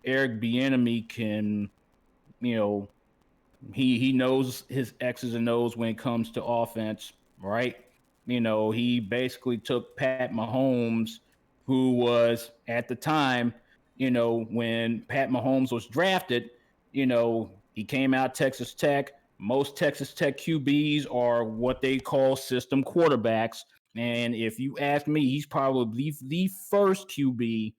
Eric Bieniemy can, you know, he knows his X's and O's when it comes to offense, right? He basically took Pat Mahomes, who was at the time, when Pat Mahomes was drafted, he came out Texas Tech. Most Texas Tech QBs are what they call system quarterbacks. And if you ask me, he's probably the first QB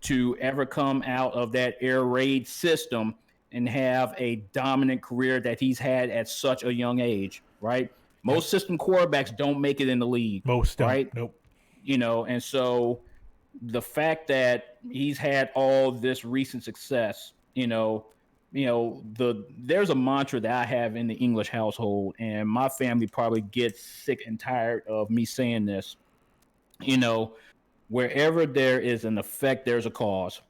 to ever come out of that air raid system and have a dominant career that he's had at such a young age, right? Yep. Most system quarterbacks don't make it in the league, Most don't. right? Nope. And so the fact that he's had all this recent success, there's a mantra that I have in the English household, and my family probably gets sick and tired of me saying this. You know, Wherever there is an effect, there's a cause,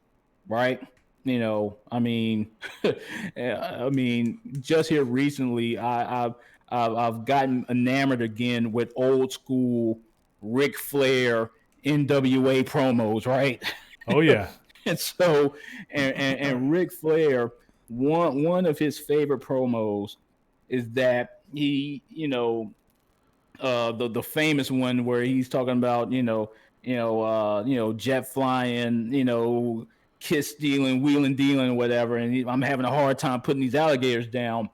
right? I mean, I mean, just here recently, I've gotten enamored again with old school Ric Flair NWA promos, right? Oh yeah. and so, and Ric Flair, one of his favorite promos is that the famous one where he's talking about jet flying, kiss stealing, wheeling dealing, whatever, and I'm having a hard time putting these alligators down.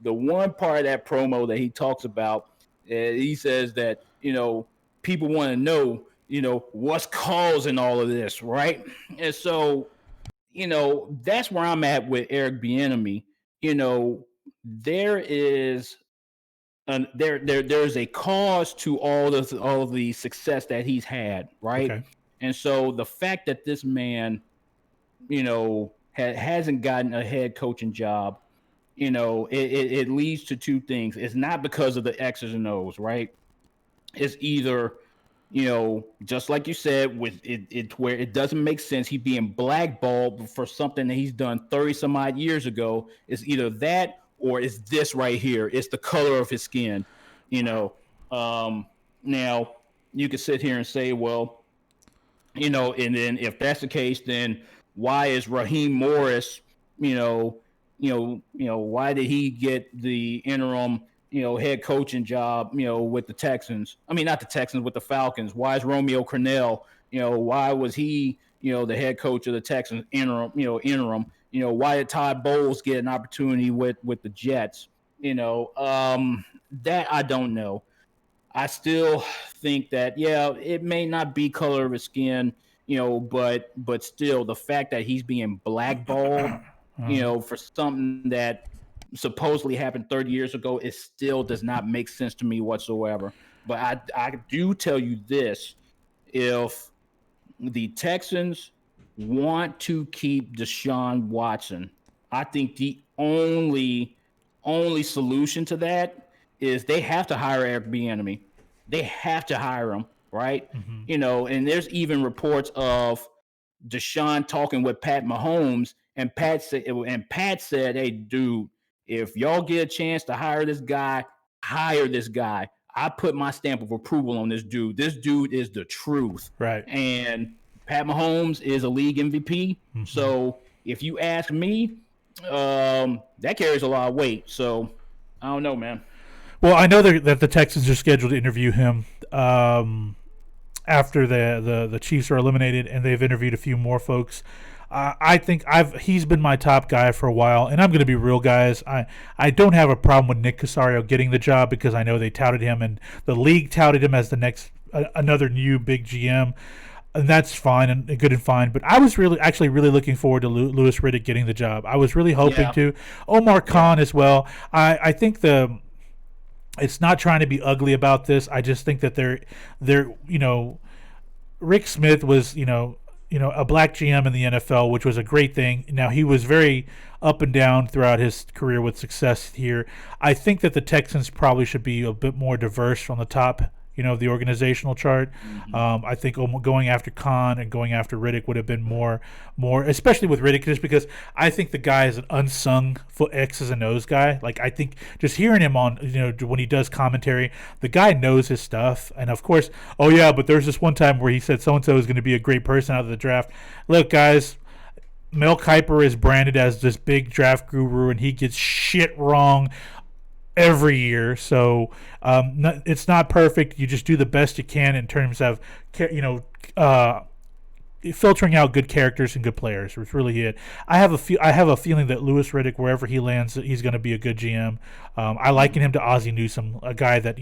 The one part of that promo that he talks about, he says that people want to know what's causing all of this, right? And so that's where I'm at with Eric Bieniemy. There is there's a cause to all of the success that he's had, right? Okay. And so the fact that this man, hasn't gotten a head coaching job, it leads to two things. It's not because of the X's and O's, right? It's either just like you said, with it where it doesn't make sense. He's being blackballed for something that he's done 30 some odd years ago. It's either that or it's this right here. It's the color of his skin. You know, Now you could sit here and say, well, and then if that's the case, then why is Raheem Morris, why did he get the interim, head coaching job, with the Texans? I mean, not the Texans, with the Falcons. Why is Romeo Crennel, why was he, the head coach of the Texans interim? Why did Todd Bowles get an opportunity with the Jets? That I don't know. I still think that it may not be color of his skin, but still the fact that he's being blackballed, for something that supposedly happened 30 years ago, it still does not make sense to me whatsoever. But I do tell you this: if the Texans want to keep Deshaun Watson, I think the only solution to that is they have to hire Eric Bieniemy. They have to hire him, right? Mm-hmm. And there's even reports of Deshaun talking with Pat Mahomes, and Pat said, "Hey, dude, if y'all get a chance to hire this guy, hire this guy. I put my stamp of approval on this dude. This dude is the truth." Right. And Pat Mahomes is a league MVP. Mm-hmm. So if you ask me, that carries a lot of weight. So I don't know, man. Well, I know that the Texans are scheduled to interview him after the Chiefs are eliminated, and they've interviewed a few more folks. I think he's been my top guy for a while, and I'm going to be real, guys. I don't have a problem with Nick Casario getting the job because I know they touted him, and the league touted him as the next another new big GM, and that's fine and good and fine. But I was actually really looking forward to Louis Riddick getting the job. I was really hoping to. Omar Khan as well. I think it's not trying to be ugly about this. I just think that they're Rick Smith was a black GM in the NFL, which was a great thing. Now he was very up and down throughout his career with success here. I think that the Texans probably should be a bit more diverse from the top, of the organizational chart. I think going after Khan and going after Riddick would have been more, especially with Riddick, just because I think the guy is an unsung X's and O's guy. Like, I think just hearing him on, when he does commentary, the guy knows his stuff. And of course, oh yeah, but there's this one time where he said so-and-so is going to be a great person out of the draft. Look, guys, Mel Kiper is branded as this big draft guru, and he gets shit wrong every year. So it's not perfect. You just do the best you can in terms of filtering out good characters and good players. It's really it. I have a feeling that Louis Riddick, wherever he lands, he's going to be a good GM. I liken him to Ozzie Newsome, a guy that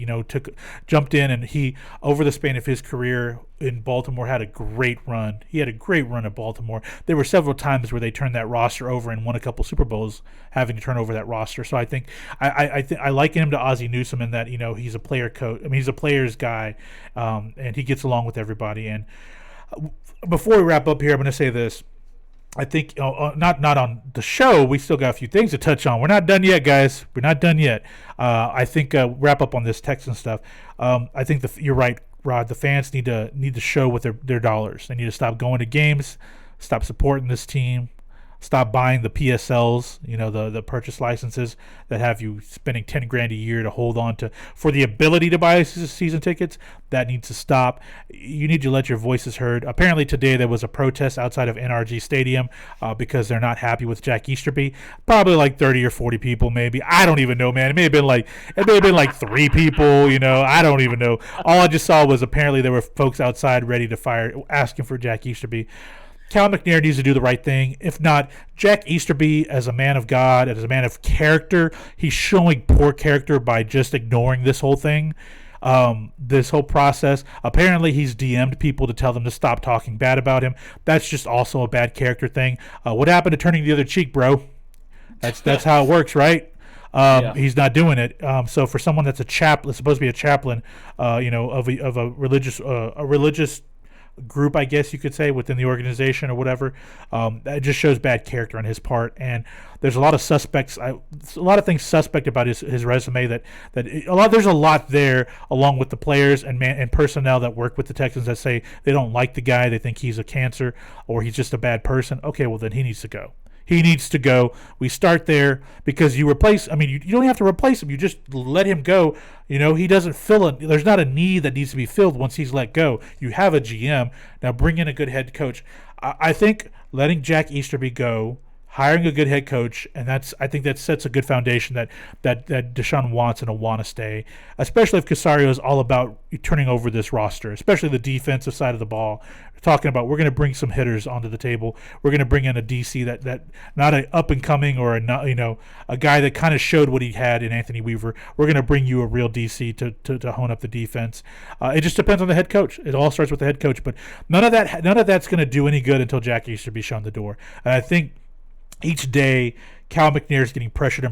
jumped in, and he, over the span of his career in Baltimore, had a great run. He had a great run at Baltimore. There were several times where they turned that roster over and won a couple Super Bowls, having to turn over that roster. So I think I liken him to Ozzie Newsome in that he's a player coach. I mean, he's a player's guy, and he gets along with everybody. And before we wrap up here, I'm going to say this. I think not on the show. We still got a few things to touch on. We're not done yet, guys. We're not done yet. I think wrap up on this Texan stuff. I think you're right, Rod. The fans need to show with their dollars. They need to stop going to games, stop supporting this team, stop buying the PSLs, the purchase licenses that have you spending $10,000 a year to hold on to for the ability to buy season tickets. That needs to stop. You need to let your voices heard. Apparently today there was a protest outside of NRG Stadium because they're not happy with Jack Easterby. Probably like 30 or 40 people, maybe. I don't even know, man. It may have been like 3 people. I don't even know. All I just saw was apparently there were folks outside ready to fire, asking for Jack Easterby. Cal McNair needs to do the right thing. If not, Jack Easterby, as a man of God, as a man of character, he's showing poor character by just ignoring this whole thing, this whole process. Apparently, he's DM'd people to tell them to stop talking bad about him. That's just also a bad character thing. What happened to turning the other cheek, bro? That's how it works, right? He's not doing it. So for someone that's supposed to be a chaplain, of a religious group, I guess you could say, within the organization or whatever, that just shows bad character on his part. And there's a lot of things suspect about his resume. There's a lot there, along with the players and personnel that work with the Texans, that say they don't like the guy, they think he's a cancer or he's just a bad person. Okay, well then he needs to go. He needs to go. We start there because you replace. I mean, you don't have to replace him. You just let him go. He doesn't fill it. There's not a need that needs to be filled once he's let go. You have a GM. Now bring in a good head coach. I think letting Jack Easterby go, hiring a good head coach, and I think that sets a good foundation that Deshaun wants and will want to stay, especially if Casario is all about turning over this roster, especially the defensive side of the ball. Talking about, we're going to bring some hitters onto the table. We're going to bring in a DC that not an up and coming or a guy that kind of showed what he had in Anthony Weaver. We're going to bring you a real DC to hone up the defense. It just depends on the head coach. It all starts with the head coach, but none of that's going to do any good until Jack Easterby's shown the door. And I think each day Cal McNair is getting pressured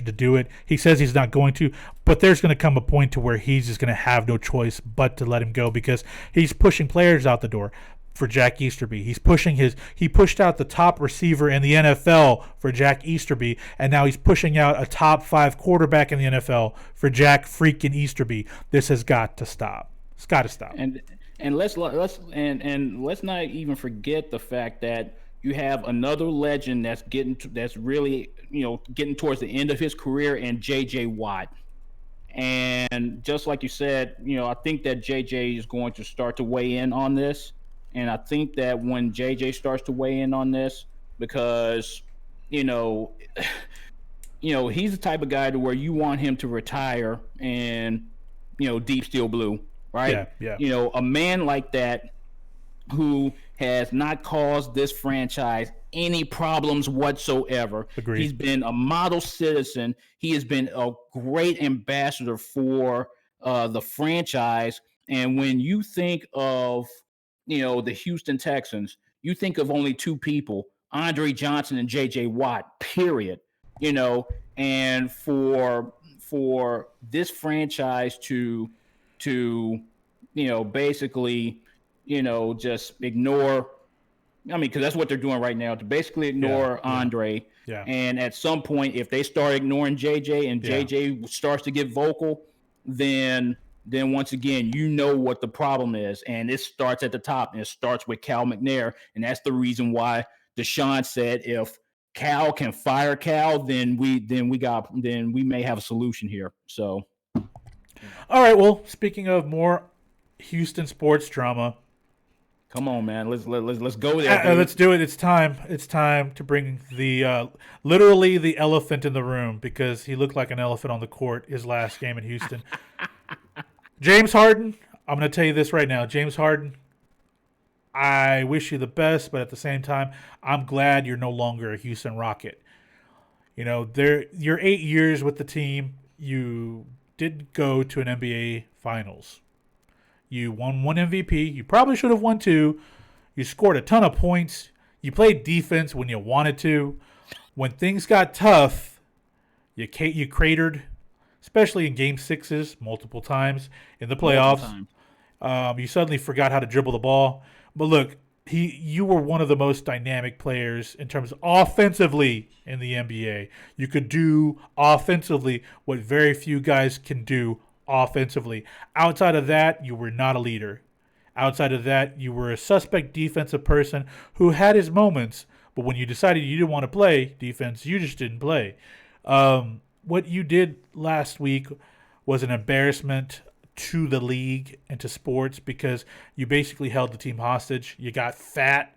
to do it. He says he's not going to, but there's going to come a point to where he's just going to have no choice but to let him go, because he's pushing players out the door for Jack Easterby. He pushed out the top receiver in the NFL for Jack Easterby, and now he's pushing out a top 5 quarterback in the NFL for Jack freaking Easterby. This has got to stop. It's got to stop. And let's not even forget the fact that you have another legend that's really getting towards the end of his career, and J.J. Watt. And just like you said, I think that J.J. is going to start to weigh in on this. And I think that when J.J. starts to weigh in on this, because he's the type of guy to where you want him to retire and deep steel blue. right? Yeah, yeah. You know, a man like that who has not caused this franchise any problems whatsoever. Agreed. He's been a model citizen. He has been a great ambassador for the franchise. And when you think of, you know, the Houston Texans, you think of only two people, Andre Johnson and J.J. Watt, period. You know, and for this franchise to you know, basically, you know, just ignore. I mean, because that's what they're doing right now, to basically ignore Andre. Yeah. And at some point, if they start ignoring JJ and JJ starts to get vocal, then once again, you know what the problem is, and it starts at the top, and it starts with Cal McNair, and that's the reason why Deshaun said if Cal can fire Cal, then we may have a solution here. So. All right. Well, speaking of more Houston sports drama, Come on, man. Let's go there. let's do it. It's time. It's time to bring the literally the elephant in the room, because he looked like an elephant on the court his last game in Houston. James Harden. I'm going to tell you this right now, James Harden. I wish you the best, but at the same time, I'm glad you're no longer a Houston Rocket. You know, you're 8 years with the team. You did go to an NBA Finals. You won one MVP. You probably should have won two. You scored a ton of points. You played defense when you wanted to. When things got tough, you cratered, especially in Game 6s multiple times in the playoffs. You suddenly forgot how to dribble the ball. But look, you were one of the most dynamic players in terms of offensively in the NBA. You could do offensively what very few guys can do offensively. Outside of that, you were not a leader. Outside of that, you were a suspect defensive person who had his moments, but when you decided you didn't want to play defense, you just didn't play. What you did last week was an embarrassment to the league and to sports, because you basically held the team hostage. You got fat.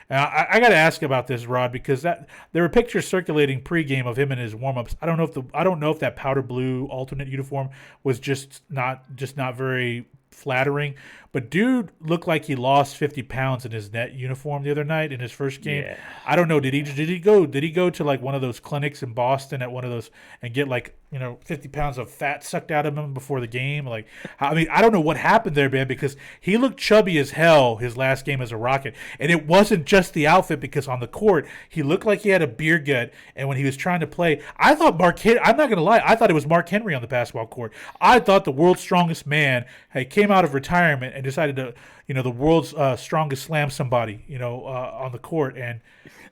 I got to ask about this, Rod, because there were pictures circulating pregame of him in his warmups. I don't know if that powder blue alternate uniform was just not very flattering, but dude looked like he lost 50 pounds in his net uniform the other night in his first game. Yeah. I don't know. Did he go to like one of those clinics in Boston at one of those and get like, 50 pounds of fat sucked out of him before the game? Like, I mean, I don't know what happened there, man, because he looked chubby as hell his last game as a Rocket. And it wasn't just the outfit, because on the court, he looked like he had a beer gut. And when he was trying to play, I thought I'm not going to lie, I thought it was Mark Henry on the basketball court. I thought the world's strongest man came out of retirement and decided to, the world's strongest slam somebody, on the court. And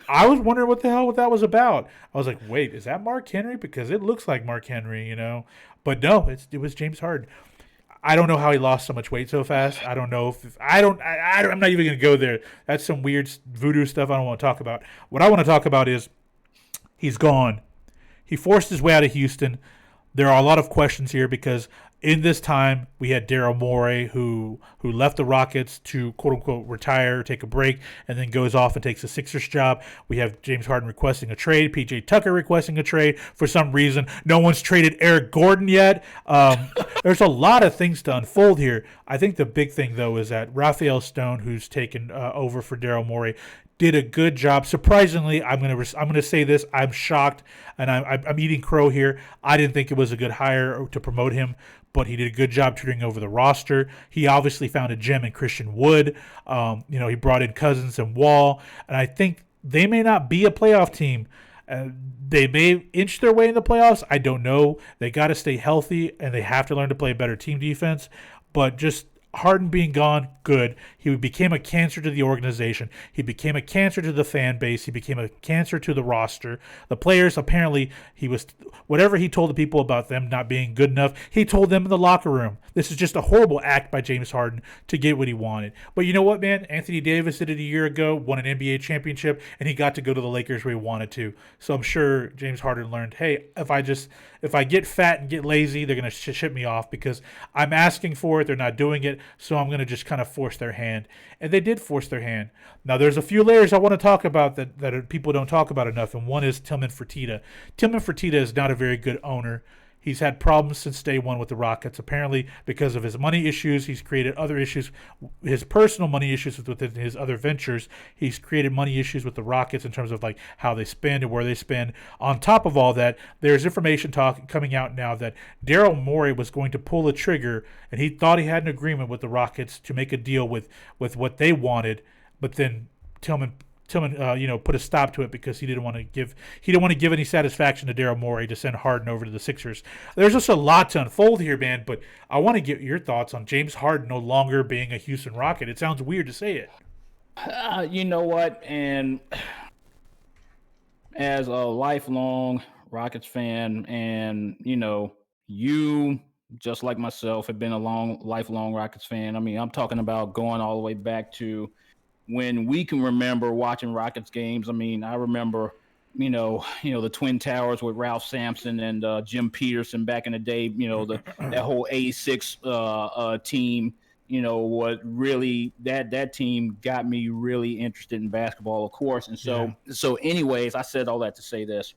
I was wondering what the hell that was about. I was like, wait, is that Mark Henry? Because it looks like Mark Henry, But no, it was James Harden. I don't know how he lost so much weight so fast. I don't know I'm not even going to go there. That's some weird voodoo stuff I don't want to talk about. What I want to talk about is he's gone. He forced his way out of Houston. There are a lot of questions here, because in this time, we had Daryl Morey, who left the Rockets to, quote-unquote, retire, take a break, and then goes off and takes a Sixers job. We have James Harden requesting a trade, P.J. Tucker requesting a trade. For some reason, no one's traded Eric Gordon yet. There's a lot of things to unfold here. I think the big thing, though, is that Raphael Stone, who's taken over for Daryl Morey, did a good job. Surprisingly, I'm gonna say this. I'm shocked, and I'm eating crow here. I didn't think it was a good hire to promote him, but he did a good job turning over the roster. He obviously found a gem in Christian Wood. He brought in Cousins and Wall, and I think they may not be a playoff team. They may inch their way in the playoffs. I don't know. They got to stay healthy, and they have to learn to play better team defense. But just Harden being gone, good. He became a cancer to the organization. He became a cancer to the fan base. He became a cancer to the roster. The players, apparently, whatever he told the people about them not being good enough, he told them in the locker room. This is just a horrible act by James Harden to get what he wanted. But you know what, man? Anthony Davis did it a year ago, won an NBA championship, and he got to go to the Lakers where he wanted to. So I'm sure James Harden learned, hey, if I get fat and get lazy, they're going to ship me off because I'm asking for it. They're not doing it. So I'm going to just kind of force their hand. And they did force their hand. Now, there's a few layers I want to talk about that people don't talk about enough, and one is Tillman Fertitta. Tillman Fertitta is not a very good owner. He's had problems since day one with the Rockets. Apparently, because of his money issues, he's created other issues. His personal money issues within his other ventures. He's created money issues with the Rockets in terms of like how they spend and where they spend. On top of all that, there's information coming out now that Daryl Morey was going to pull the trigger, and he thought he had an agreement with the Rockets to make a deal with what they wanted, but then Tillman put a stop to it because he didn't want to give any satisfaction to Daryl Morey to send Harden over to the Sixers. There's just a lot to unfold here, man. But I want to get your thoughts on James Harden no longer being a Houston Rocket. It sounds weird to say it. You know what? And as a lifelong Rockets fan, and you just like myself have been a lifelong Rockets fan. I mean, I'm talking about going all the way back to when we can remember watching Rockets games. I mean, I remember, the Twin Towers with Ralph Sampson and Jim Peterson back in the day. That whole '86 team. What really that team got me really interested in basketball, of course. And so anyways, I said all that to say this.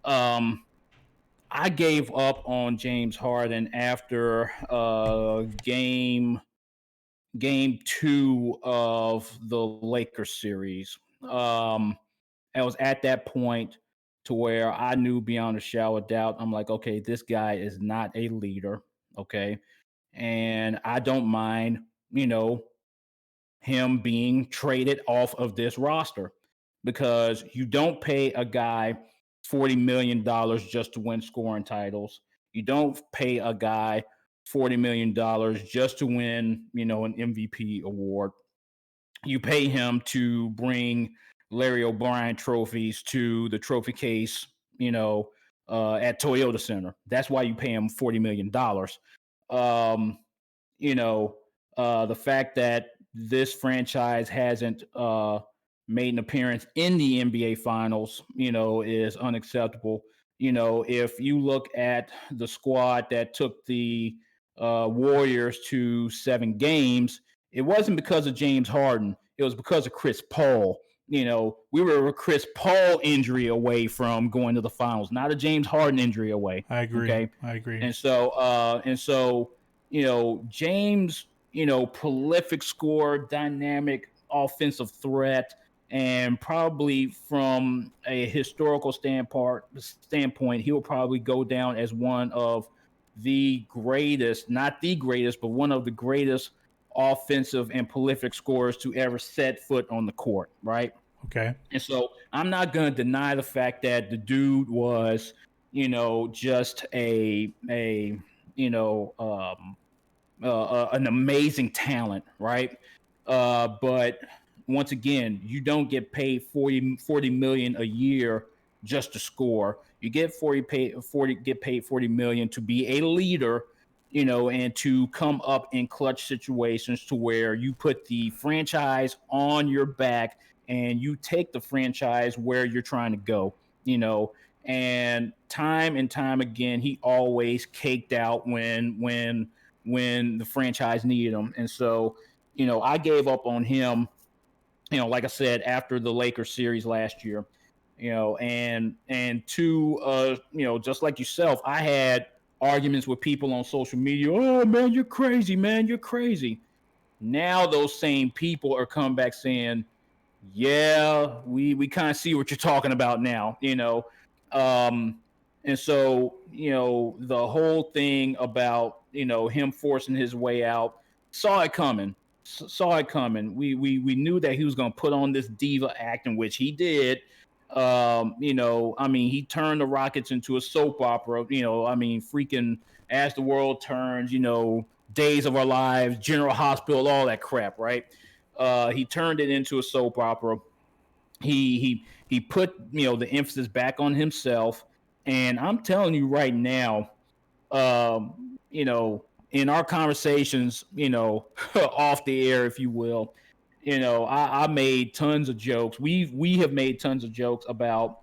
I gave up on James Harden after game 2 of the Lakers series. I was at that point to where I knew beyond a shadow of doubt, I'm like, okay, this guy is not a leader. Okay. And I don't mind, him being traded off of this roster, because you don't pay a guy $40 million just to win scoring titles. You don't pay a guy $40 million just to win, an MVP award. You pay him to bring Larry O'Brien trophies to the trophy case, at Toyota Center. That's why you pay him $40 million. The fact that this franchise hasn't made an appearance in the NBA Finals, is unacceptable. If you look at the squad that took the Warriors to 7 games, it wasn't because of James Harden. It was because of Chris Paul. We were a Chris Paul injury away from going to the finals, not a James Harden injury away. I agree. Okay? I agree. And so, James, prolific scorer, dynamic offensive threat, and probably from a historical standpoint, he will probably go down as one of the greatest, not the greatest, but one of the greatest offensive and prolific scorers to ever set foot on the court, right? Okay. And so I'm not going to deny the fact that the dude was, just an amazing talent, right? But once again, you don't get paid 40 million a year just to score. You get paid 40 million to be a leader, and to come up in clutch situations to where you put the franchise on your back and you take the franchise where you're trying to go, and time again, he always caked out when the franchise needed him. And so, I gave up on him, like I said, after the Lakers series last year, and to, just like yourself, I had arguments with people on social media. Oh man, you're crazy, man. You're crazy. Now those same people are coming back saying, yeah, we kind of see what you're talking about now, and so, the whole thing about, him forcing his way out, saw it coming. We knew that he was going to put on this diva act, in which he did. He turned the Rockets into a soap opera, freaking As the World Turns, Days of Our Lives, General Hospital, all that crap, right? He turned it into a soap opera. He put, the emphasis back on himself. And I'm telling you right now, in our conversations, off the air, if you will, I made tons of jokes. We have made tons of jokes about,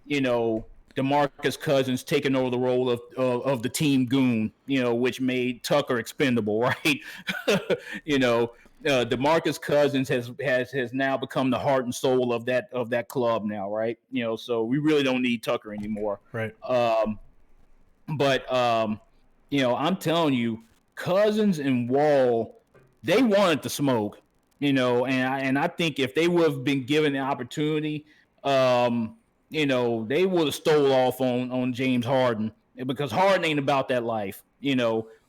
DeMarcus Cousins taking over the role of the team goon, which made Tucker expendable, right? DeMarcus Cousins has now become the heart and soul of that club now, right? So we really don't need Tucker anymore, right? But I'm telling you, Cousins and Wall, they wanted to smoke, and I think if they would have been given the opportunity, they would have stole off on James Harden because Harden ain't about that life.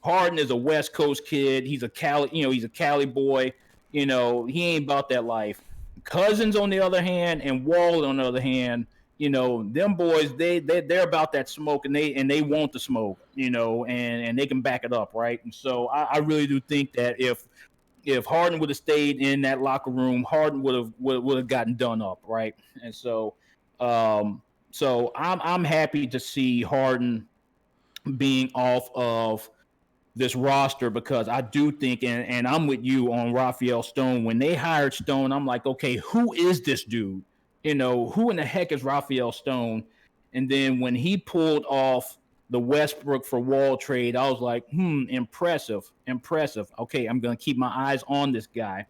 Harden is a West Coast kid. He's a Cali boy. He ain't about that life. Cousins, on the other hand, and Wall, on the other hand, them boys, they're about that smoke, and they want the smoke, and they can back it up, right? And so I really do think that if Harden would have stayed in that locker room, Harden would have gotten done up, right? And so I'm happy to see Harden being off of this roster because I do think, and I'm with you on Raphael Stone. When they hired Stone, I'm like, okay, who is this dude? Who in the heck is Raphael Stone? And then when he pulled off the Westbrook for Wall trade, I was like, impressive. Okay, I'm going to keep my eyes on this guy.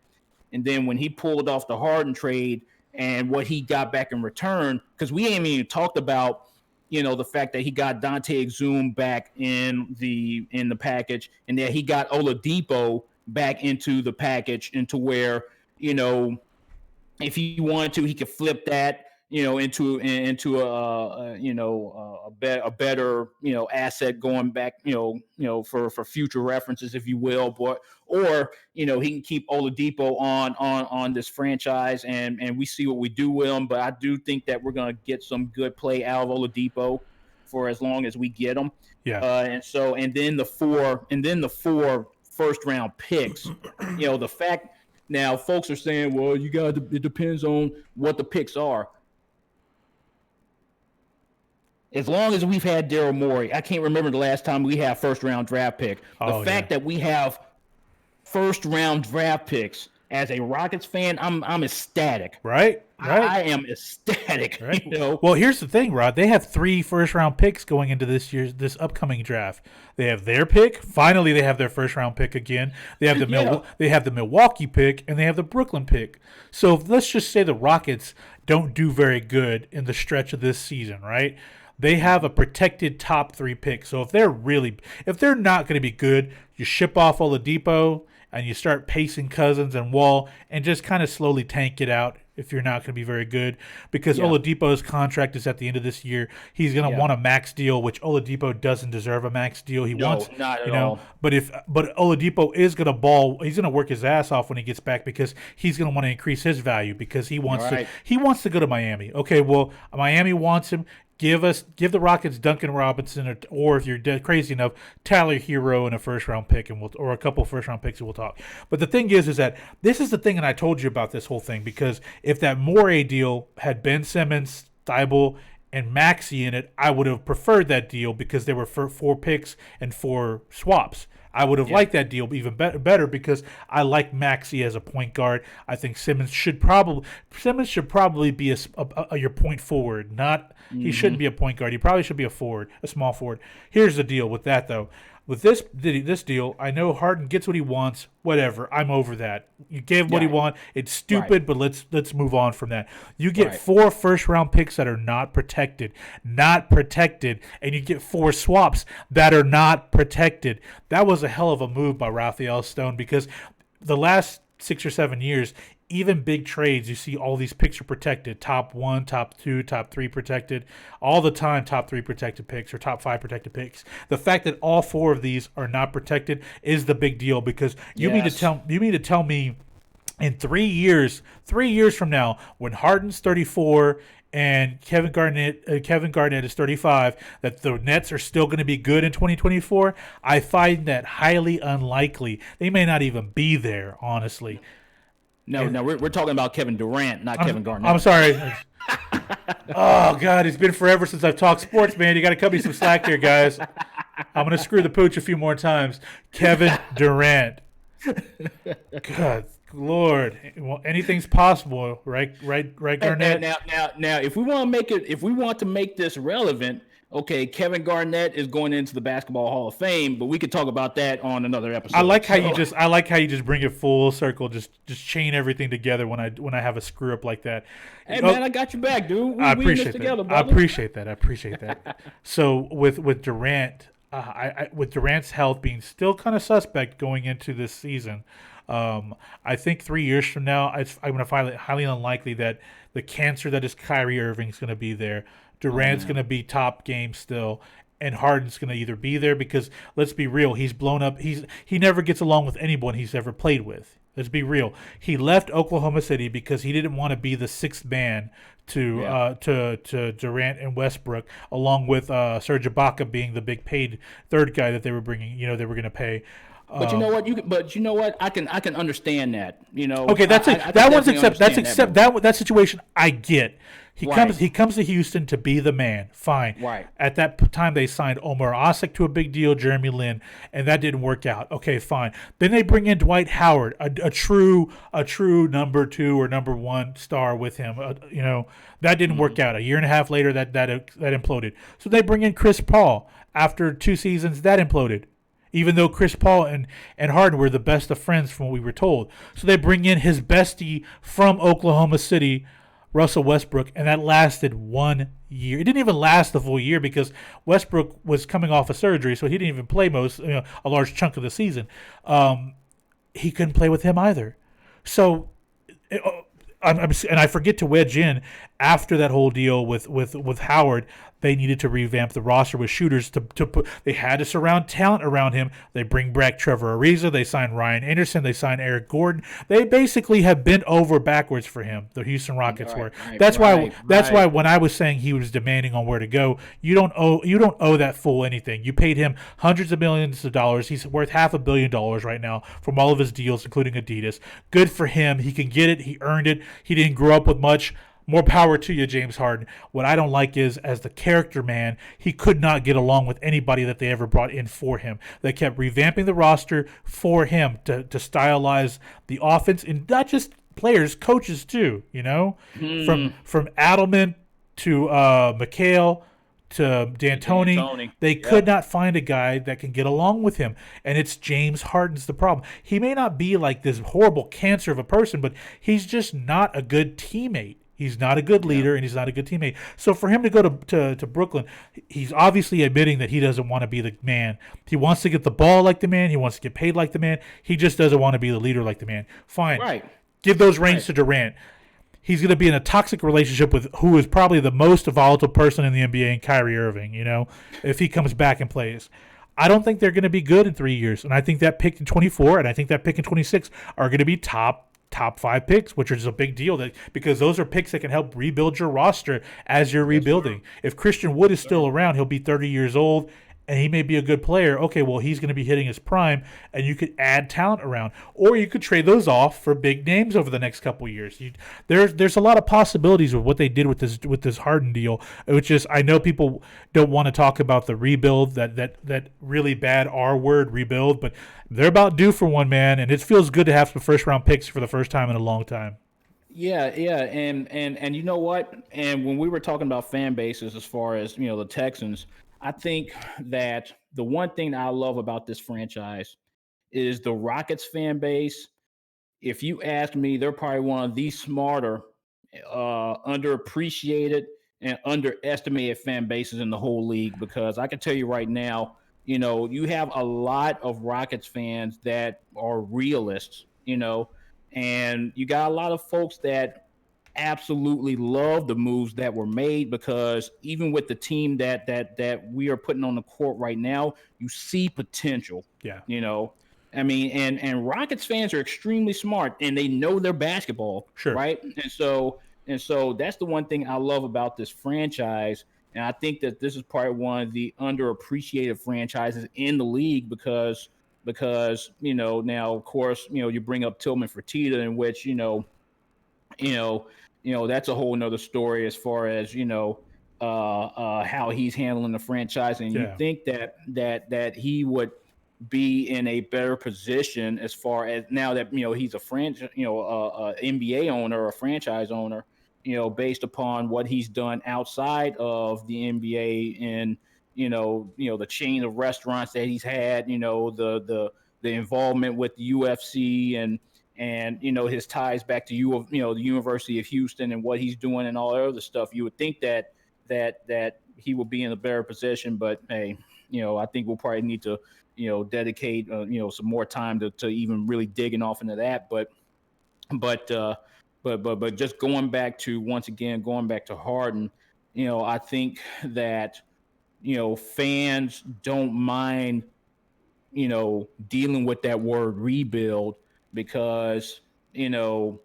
And then when he pulled off the Harden trade and what he got back in return, because we ain't even talked about the fact that he got Dante Exum back in the package, and that he got Oladipo back into the package, into where if he wanted to, he could flip that into a better asset going back for future references, if you will, but or he can keep Oladipo on this franchise, and we see what we do with him. But I do think that we're going to get some good play out of Oladipo for as long as we get him. Yeah. And then the four first round picks. The fact. Now, folks are saying, well, it depends on what the picks are. As long as we've had Daryl Morey, I can't remember the last time we had first-round draft pick. The fact that we have first-round draft picks, as a Rockets fan, I'm ecstatic. Right. I am ecstatic. Right. Well, here's the thing, Rod. They have 3 first-round picks going into this upcoming draft. They have their pick. Finally, they have their first-round pick again. They have the Milwaukee pick, and they have the Brooklyn pick. So let's just say the Rockets don't do very good in the stretch of this season, right? They have a protected top 3 pick. So if they're not going to be good, you ship off Oladipo and you start pacing Cousins and Wall and just kind of slowly tank it out if you're not going to be very good, because Oladipo's contract is at the end of this year. He's going to want a max deal, which Oladipo doesn't deserve a max deal. Not at all. But Oladipo is going to ball, he's going to work his ass off when he gets back, because he's going to want to increase his value, because he wants to go to Miami. Okay, well, Miami wants him. Give the Rockets Duncan Robinson, or if you're dead crazy enough, Tyler Hero and a first-round pick, or a couple first-round picks, and we'll talk. But the thing is that this is the thing, and I told you about this whole thing, because if that Morey deal had Ben Simmons, Thibault, and Maxey in it, I would have preferred that deal, because there were 4 picks and 4 swaps. I would have liked that deal even better, because I like Maxey as a point guard. I think Simmons should probably be your point forward. He shouldn't be a point guard. He probably should be a forward, a small forward. Here's the deal with that, though. With this deal, I know Harden gets what he wants. Whatever, I'm over that. You gave him what he wanted. It's stupid, but let's move on from that. You get 4 first-round picks that are not protected, and you get 4 swaps that are not protected. That was a hell of a move by Raphael Stone, because the last 6 or 7 years, even big trades, you see all these picks are protected. Top 1, top 2, top 3 protected. All the time, top 3 protected picks or top 5 protected picks. The fact that all 4 of these are not protected is the big deal, because you mean to tell me in 3 years from now, when Harden's 34 and Kevin Garnett is 35, that the Nets are still going to be good in 2024? I find that highly unlikely. They may not even be there, honestly. No, we're talking about Kevin Durant, not Kevin Garnett. I'm sorry. Oh, God, it's been forever since I've talked sports, man. You got to cut me some slack here, guys. I'm going to screw the pooch a few more times. Kevin Durant. God, Lord. Well, anything's possible, right, Garnett? Now, if we want to make this relevant, okay, Kevin Garnett is going into the Basketball Hall of Fame, but we could talk about that on another episode. I like how you just bring it full circle, just chain everything together when I have a screw up like that. Hey Oh, man, I got your back, dude. I We in this appreciate together, that. I brother. appreciate that. So with Durant, with Durant's health being still kind of suspect going into this season, I think 3 years from now, I'm going to find it highly unlikely that the cancer that is Kyrie Irving is going to be there. Durant's going to be top game still, and Harden's going to either be there because let's be real, he's blown up. He never gets along with anyone he's ever played with. Let's be real. He left Oklahoma City because he didn't want to be the sixth man to Durant and Westbrook, along with Serge Ibaka being the big paid third guy that they were bringing. They were going to pay. But you know what? But you know what? I can understand that. Okay, that's it. I That one's definitely accept. That's understand accept. That situation I get. He Right. comes to Houston to be the man. Fine. Right. At that time, they signed Omar Osik to a big deal, Jeremy Lin, and that didn't work out. Okay, fine. Then they bring in Dwight Howard, a true number 2 or number 1 star with him. That didn't work out. A year and a half later, that imploded. So they bring in Chris Paul. After 2 seasons, that imploded. Even though Chris Paul and Harden were the best of friends from what we were told. So they bring in his bestie from Oklahoma City, Russell Westbrook, and that lasted 1 year. It didn't even last the full year because Westbrook was coming off a surgery, so he didn't even play a large chunk of the season. He couldn't play with him either. So, and I forget to wedge in after that whole deal with Howard. They needed to revamp the roster with shooters to put. They had to surround talent around him. They bring back Trevor Ariza. They signed Ryan Anderson. They signed Eric Gordon. They basically have bent over backwards for him. The Houston Rockets were. That's why when I was saying he was demanding on where to go, you don't owe that fool anything. You paid him hundreds of millions of dollars. He's worth $500 million right now from all of his deals, including Adidas. Good for him. He can get it. He earned it. He didn't grow up with much. More power to you, James Harden. What I don't like is, as the character man, he could not get along with anybody that they ever brought in for him. They kept revamping the roster for him to stylize the offense, and not just players, coaches too. From Adelman to McHale to D'Antoni, they could not find a guy that can get along with him, and it's James Harden's the problem. He may not be like this horrible cancer of a person, but he's just not a good teammate. He's not a good leader, and he's not a good teammate. So for him to go to Brooklyn, he's obviously admitting that he doesn't want to be the man. He wants to get the ball like the man. He wants to get paid like the man. He just doesn't want to be the leader like the man. Fine. Right. Give those reins to Durant. He's going to be in a toxic relationship with who is probably the most volatile person in the NBA, and Kyrie Irving, if he comes back and plays. I don't think they're going to be good in 3 years. And I think that pick in 24 and I think that pick in 26 are going to be top 5 picks, which is a big deal because those are picks that can help rebuild your roster as you're rebuilding. If Christian Wood is still around, he'll be 30 years old and he may be a good player. Okay, well, he's going to be hitting his prime, and you could add talent around. Or you could trade those off for big names over the next couple of years. There's a lot of possibilities with what they did with this Harden deal, which is, I know people don't want to talk about the rebuild, that really bad R word rebuild, but they're about due for one, man, and it feels good to have some first-round picks for the first time in a long time. Yeah, and you know what? And when we were talking about fan bases, as far as the Texans, I think that the one thing that I love about this franchise is the Rockets fan base. If you ask me, they're probably one of the smarter, underappreciated, and underestimated fan bases in the whole league. Because I can tell you right now, you have a lot of Rockets fans that are realists, and you got a lot of folks that absolutely love the moves that were made, because even with the team that we are putting on the court right now, you see potential. Yeah. I mean, and Rockets fans are extremely smart, and they know their basketball. Sure. Right. And so that's the one thing I love about this franchise. And I think that this is probably one of the underappreciated franchises in the league because now, of course, you bring up Tillman Fertitta, in which, that's a whole nother story as far as, how he's handling the franchise. And you think that he would be in a better position as far as now that, he's a NBA owner or a franchise owner. based upon what he's done outside of the NBA and the chain of restaurants that he's had, the involvement with the UFC and his ties back to the University of Houston and what he's doing and all that other stuff. You would think that he will be in a better position, but hey, I think we'll probably need to dedicate some more time to even really digging off into that. But uh, but just going back to Harden, I think that fans don't mind dealing with that word rebuild because, you know,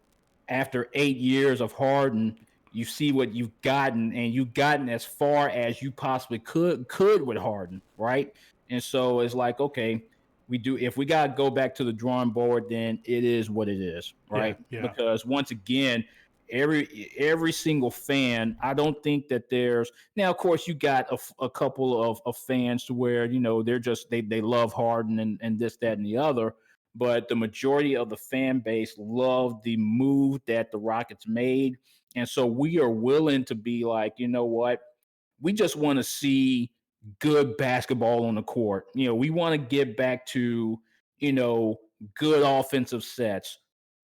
after 8 years of Harden, you see what you've gotten, and you've gotten as far as you possibly could with Harden, right? And so it's like, okay, we do if we gotta go back to the drawing board, then it is what it is, Yeah, right? yeah. Because once again, every single fan, I don't think that there's now, of course, you got a couple of fans to where they're just they love Harden and this, that, and the other. But the majority of the fan base love the move that the Rockets made, and so we are willing to be like, you know what, we just want to see good basketball on the court. We want to get back to you know good offensive sets,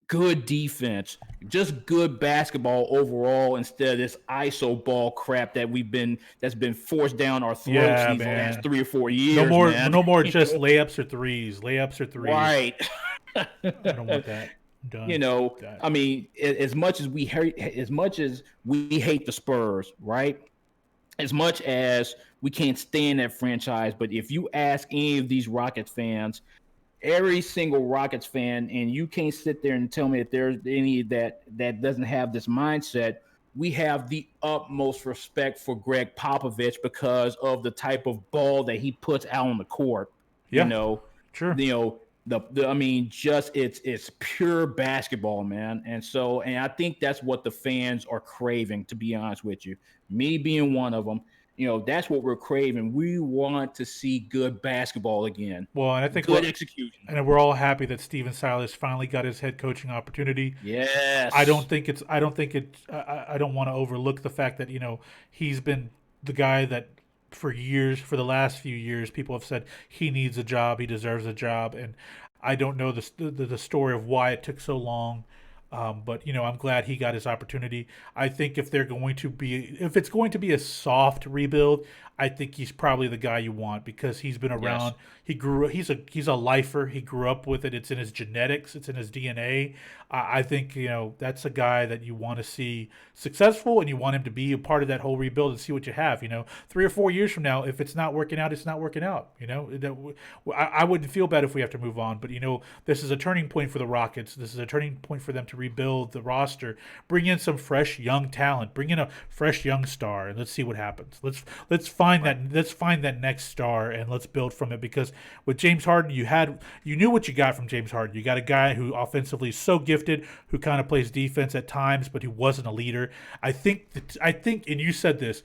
good defense, just good basketball overall instead of this ISO ball crap that's been forced down our throats Yeah, these last man. 3 or 4 years, man. No more just layups or threes. Layups or threes. Right. I don't want that. I'm done. That. I mean, as much as we hate the Spurs, right? As much as we can't stand that franchise, but if you ask any of these Rockets fans, every single Rockets fan, and you can't sit there and tell me that there's any that doesn't have this mindset. We have the utmost respect for Greg Popovich because of the type of ball that he puts out on the court. You Yeah, know, sure. the I mean, just it's pure basketball, man. And I think that's what the fans are craving. To be honest with you, me being one of them, that's what we're craving. We want to see good basketball again. Well, and I think Good execution. and we're all happy that Steven Silas finally got his head coaching opportunity. Yes. I don't think it's. I don't think it. I don't want to overlook the fact that he's been the guy that for the last few years, people have said he needs a job, he deserves a job, and I don't know the story of why it took so long. But I'm glad he got his opportunity. I think if it's going to be a soft rebuild, I think he's probably the guy you want because he's been around. Yes. He's a lifer. He grew up with it. It's in his genetics. It's in his DNA. I think that's a guy that you want to see successful, and you want him to be a part of that whole rebuild and see what you have. 3 or 4 years from now, if it's not working out, it's not working out. I wouldn't feel bad if we have to move on, but this is a turning point for the Rockets. This is a turning point for them to rebuild the roster, bring in some fresh young talent, bring in a fresh young star, and let's see what happens. Let's find that next star and let's build from it. Because with James Harden, you knew what you got from James Harden. You got a guy who offensively is so gifted, who kind of plays defense at times, but who wasn't a leader. I think, and you said this.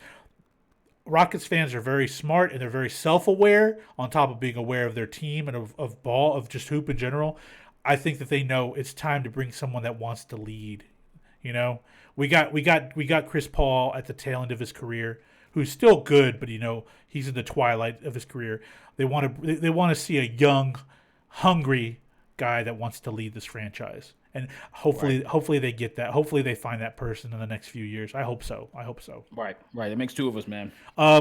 Rockets fans are very smart and they're very self-aware on top of being aware of their team and of just hoop in general. I think that they know it's time to bring someone that wants to lead. We got Chris Paul at the tail end of his career, who's still good, but he's in the twilight of his career. They want to see a young, hungry guy that wants to lead this franchise. And hopefully they get that. Hopefully they find that person in the next few years. I hope so. Right. It makes two of us, man.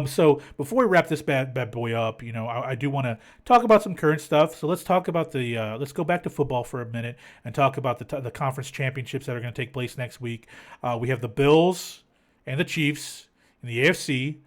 So before we wrap this bad boy up, I do want to talk about some current stuff. So let's talk about let's go back to football for a minute and talk about the conference championships that are going to take place next week. We have the Bills and the Chiefs in the AFC.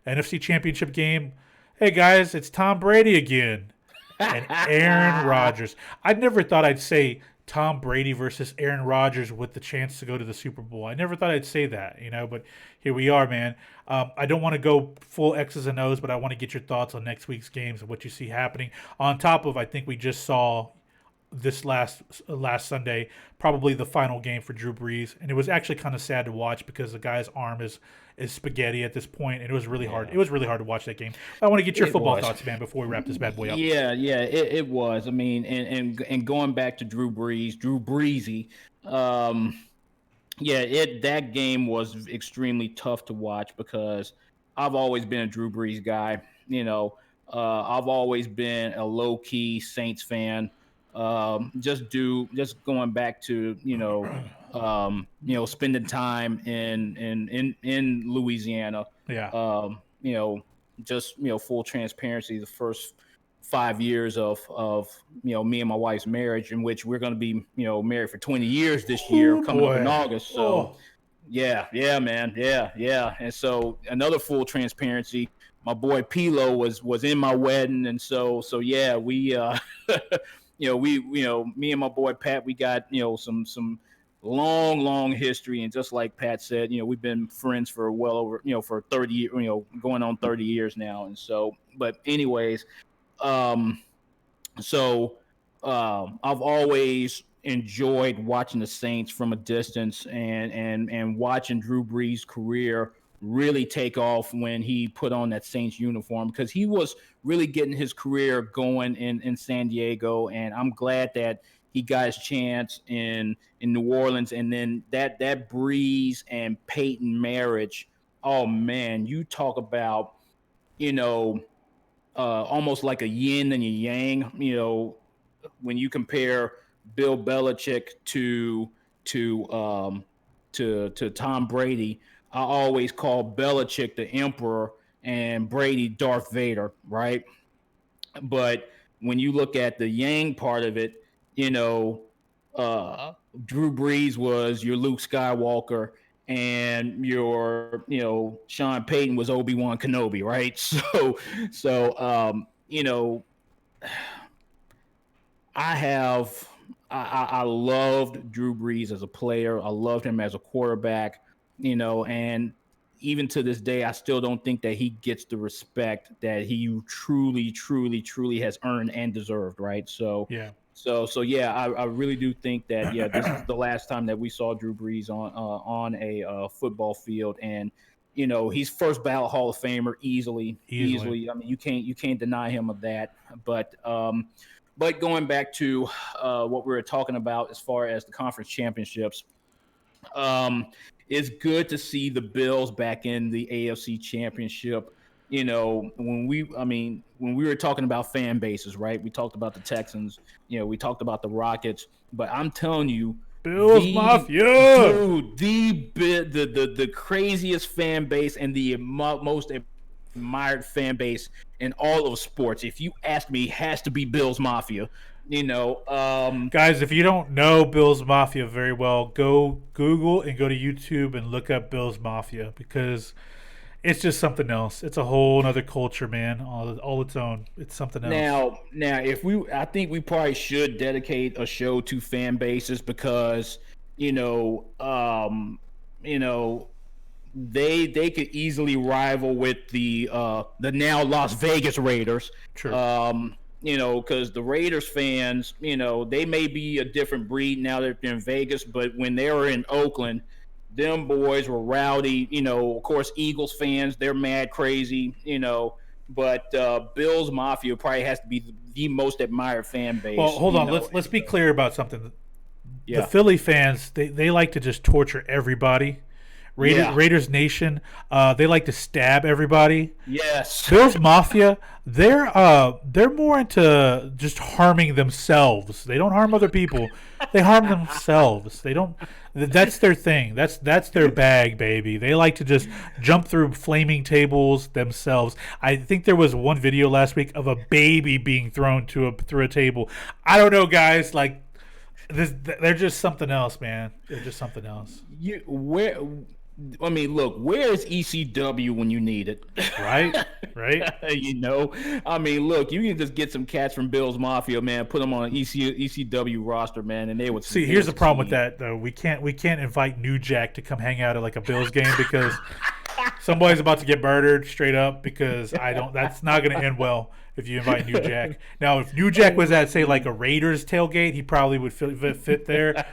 NFC Championship game. Hey guys, it's Tom Brady again and Aaron Rodgers. I never thought I'd say Tom Brady versus Aaron Rodgers with the chance to go to the Super Bowl. I never thought I'd say that, but here we are, man. I don't want to go full X's and O's, but I want to get your thoughts on next week's games and what you see happening. On top of, I think we just saw this last Sunday, probably the final game for Drew Brees, and it was actually kind of sad to watch because the guy's arm is spaghetti at this point, and it was really hard. It was really hard to watch that game. I want to get your football thoughts, man, before we wrap this bad boy up. Yeah, it was. I mean, and going back to Drew Breesy, Yeah, that game was extremely tough to watch because I've always been a Drew Brees guy. I've always been a low key Saints fan. Just going back to spending time in Louisiana. Yeah. You know, just full transparency. The first 5 years of me and my wife's marriage, in which we're going to be married for 20 years this year, Oh coming up in boy. August. So Oh. yeah, man, yeah. And so another full transparency, my boy Pilo was in my wedding, and so yeah, we me and my boy Pat, we got some long history, and just like Pat said, we've been friends for well over for 30 years, going on 30 years now. And so, but anyways, um so I've always enjoyed watching the Saints from a distance, and watching Drew Brees' career really take off when he put on that Saints uniform, because he was really getting his career going in San Diego. And I'm glad that he got his chance in New Orleans. And then that Brees and Peyton marriage. Oh man, you talk about you know almost like a yin and a yang. When you compare Bill Belichick to to Tom Brady, I always call Belichick the Emperor and Brady Darth Vader, right? But when you look at the Yang part of it, you know, Drew Brees was your Luke Skywalker, and your Sean Payton was Obi-Wan Kenobi, right? So I have I loved Drew Brees as a player. I loved him as a quarterback, and even to this day, I still don't think that he gets the respect that he truly has earned and deserved, right? So Yeah. so yeah, I really do think that, yeah, this is the last time that we saw Drew Brees on a football field. And he's first ballot Hall of Famer easily, Easily. easily. I mean, you can't deny him of that. But going back to what we were talking about as far as the conference championships, um, it's good to see the Bills back in the AFC Championship. When we were talking about fan bases, right? We talked about the Texans. We talked about the Rockets. But I'm telling you, Bills the Mafia. dude, the craziest fan base and the most admired fan base in all of sports, if you ask me, has to be Bills Mafia. You know, Guys, if you don't know Bills Mafia very well, go Google and go to YouTube and look up Bills Mafia, because it's just something else. It's a whole other culture, man, all its own. It's something else. now, I think we probably should dedicate a show to fan bases, because you know, um, you know, they could easily rival with the now Las Vegas Raiders. True. Because the Raiders fans, they may be a different breed now that they're in Vegas, but when they were in Oakland, them boys were rowdy. Of course, Eagles fans, they're mad crazy. But Bills Mafia probably has to be the most admired fan base. Well, hold on. Let's be clear about something. Yeah. The Philly fans, they like to just torture everybody. Raiders Nation, they like to stab everybody. Yes. Bills Mafia, they're more into just harming themselves. They don't harm other people. They harm themselves. They don't. That's their thing. That's their bag, baby. They like to just jump through flaming tables themselves. I think there was one video last week of a baby being thrown through a table. I don't know, guys. Like, they're just something else, man. They're just something else. Look, where's ECW when you need it? Right? Look, you can just get some cats from Bills Mafia, man, put them on an ECW roster, man, and they would see. Here's the problem with that, though. We can't invite New Jack to come hang out at like a Bills game, because somebody's about to get murdered straight up, because that's not going to end well if you invite New Jack. Now, if New Jack was at, say, like a Raiders tailgate, he probably would fit there.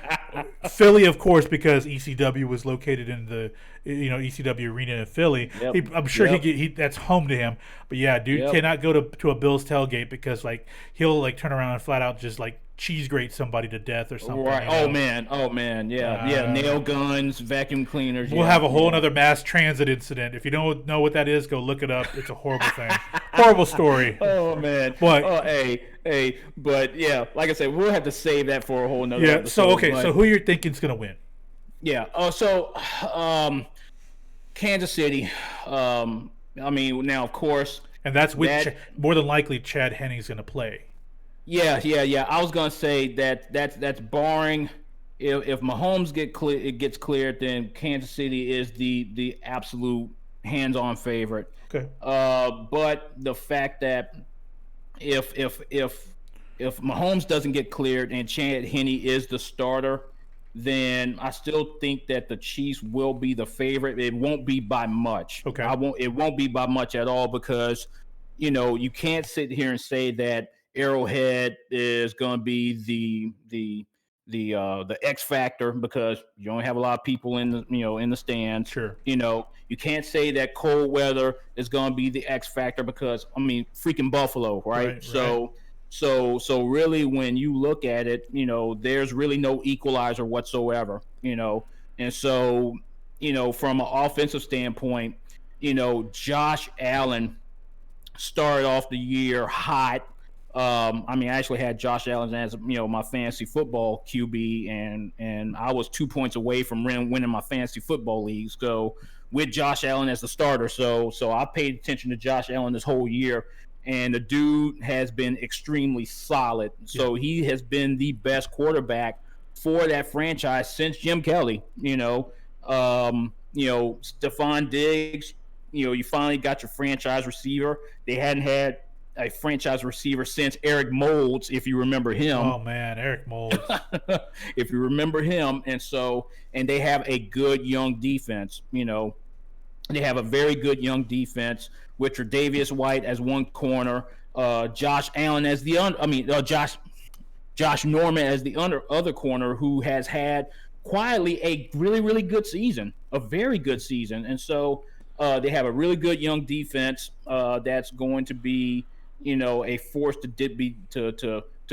Philly, of course, because ECW was located in the ECW arena in Philly. Yep. I'm sure Yep. he that's home to him. But yeah, dude Yep. cannot go to a Bills tailgate because like he'll like turn around and flat out just like cheese grate somebody to death or something. Right. You know? Oh man. Yeah. Nail guns, vacuum cleaners. We'll yeah, have a whole yeah. other mass transit incident. If you don't know what that is, go look it up. It's a horrible thing. Horrible story. Oh man. But but yeah, like I said, we'll have to save that for a whole nother yeah. episode. So okay. But, So who you're thinking is gonna win? yeah. Kansas City. I mean, now of course. And that's with That- more than likely Chad Henney's gonna play. Yeah. I was gonna say that's barring if Mahomes gets cleared, then Kansas City is the absolute hands-on favorite. Okay. But the fact that if Mahomes doesn't get cleared and Chad Henne is the starter, then I still think that the Chiefs will be the favorite. It won't be by much. Okay. It won't be by much at all because you can't sit here and say that Arrowhead is going to be the X factor because you only have a lot of people in the stands. Sure. You can't say that cold weather is going to be the X factor because freaking Buffalo, right? So really, when you look at it, there's really no equalizer whatsoever, and so from an offensive standpoint, Josh Allen started off the year hot. I actually had Josh Allen as my fantasy football QB, and I was 2 points away from winning my fantasy football league. So with Josh Allen as the starter, so I paid attention to Josh Allen this whole year, and the dude has been extremely solid. So he has been the best quarterback for that franchise since Jim Kelly. Stephon Diggs. You finally got your franchise receiver. They hadn't had a franchise receiver since Eric Moulds, if you remember him. Oh man, Eric Moulds. If you remember him, and they have a good young defense. They have a very good young defense with Tre'Davious White as one corner, Josh Allen as Josh Norman as the other corner, who has had quietly a really, really good season, a very good season, and so they have a really good young defense that's going to be a force to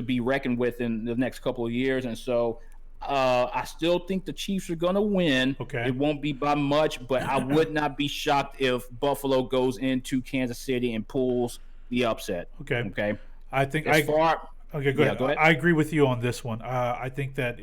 be reckoned with in the next couple of years, and so I still think the Chiefs are going to win. Okay. It won't be by much, but I would not be shocked if Buffalo goes into Kansas City and pulls the upset. Okay. I think Okay, go ahead. Go ahead. I agree with you on this one. I think that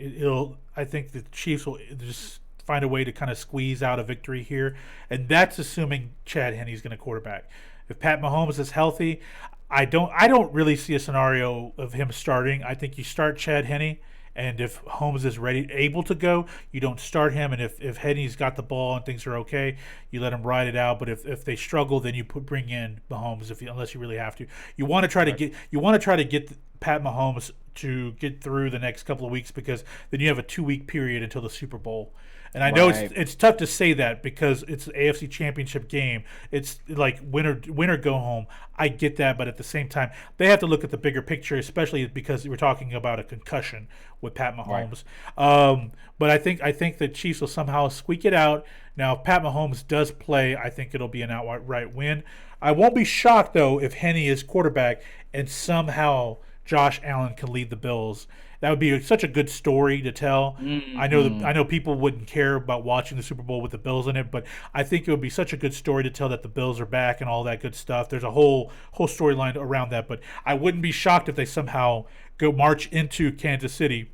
I think the Chiefs will just find a way to kind of squeeze out a victory here, and that's assuming Chad Henne's going to quarterback. If Pat Mahomes is healthy, I don't really see a scenario of him starting. I think you start Chad Henne. And if Holmes is able to go, you don't start him. And if Henne's got the ball and things are okay, you let him ride it out. But if they struggle, then you bring in Mahomes unless you really have to. You want to try to get Pat Mahomes to get through the next couple of weeks because then you have a 2-week period until the Super Bowl. And I know it's tough to say that because it's an AFC Championship game. It's like win or go home. I get that, but at the same time, they have to look at the bigger picture, especially because we're talking about a concussion with Pat Mahomes. But I think the Chiefs will somehow squeak it out. Now, if Pat Mahomes does play, I think it'll be an outright win. I won't be shocked though if Henne is quarterback and somehow Josh Allen can lead the Bills. That would be such a good story to tell. Mm-hmm. I know people wouldn't care about watching the Super Bowl with the Bills in it, but I think it would be such a good story to tell that the Bills are back and all that good stuff. There's a whole storyline around that, but I wouldn't be shocked if they somehow go march into Kansas City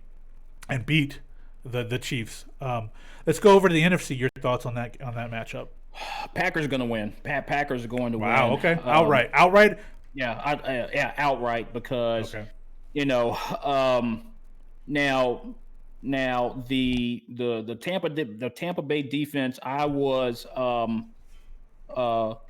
and beat the Chiefs. Let's go over to the NFC. Your thoughts on that matchup? Packers are going to win. Packers are going to win. Wow. Okay. Outright. Yeah, outright because now the Tampa Bay defense, I was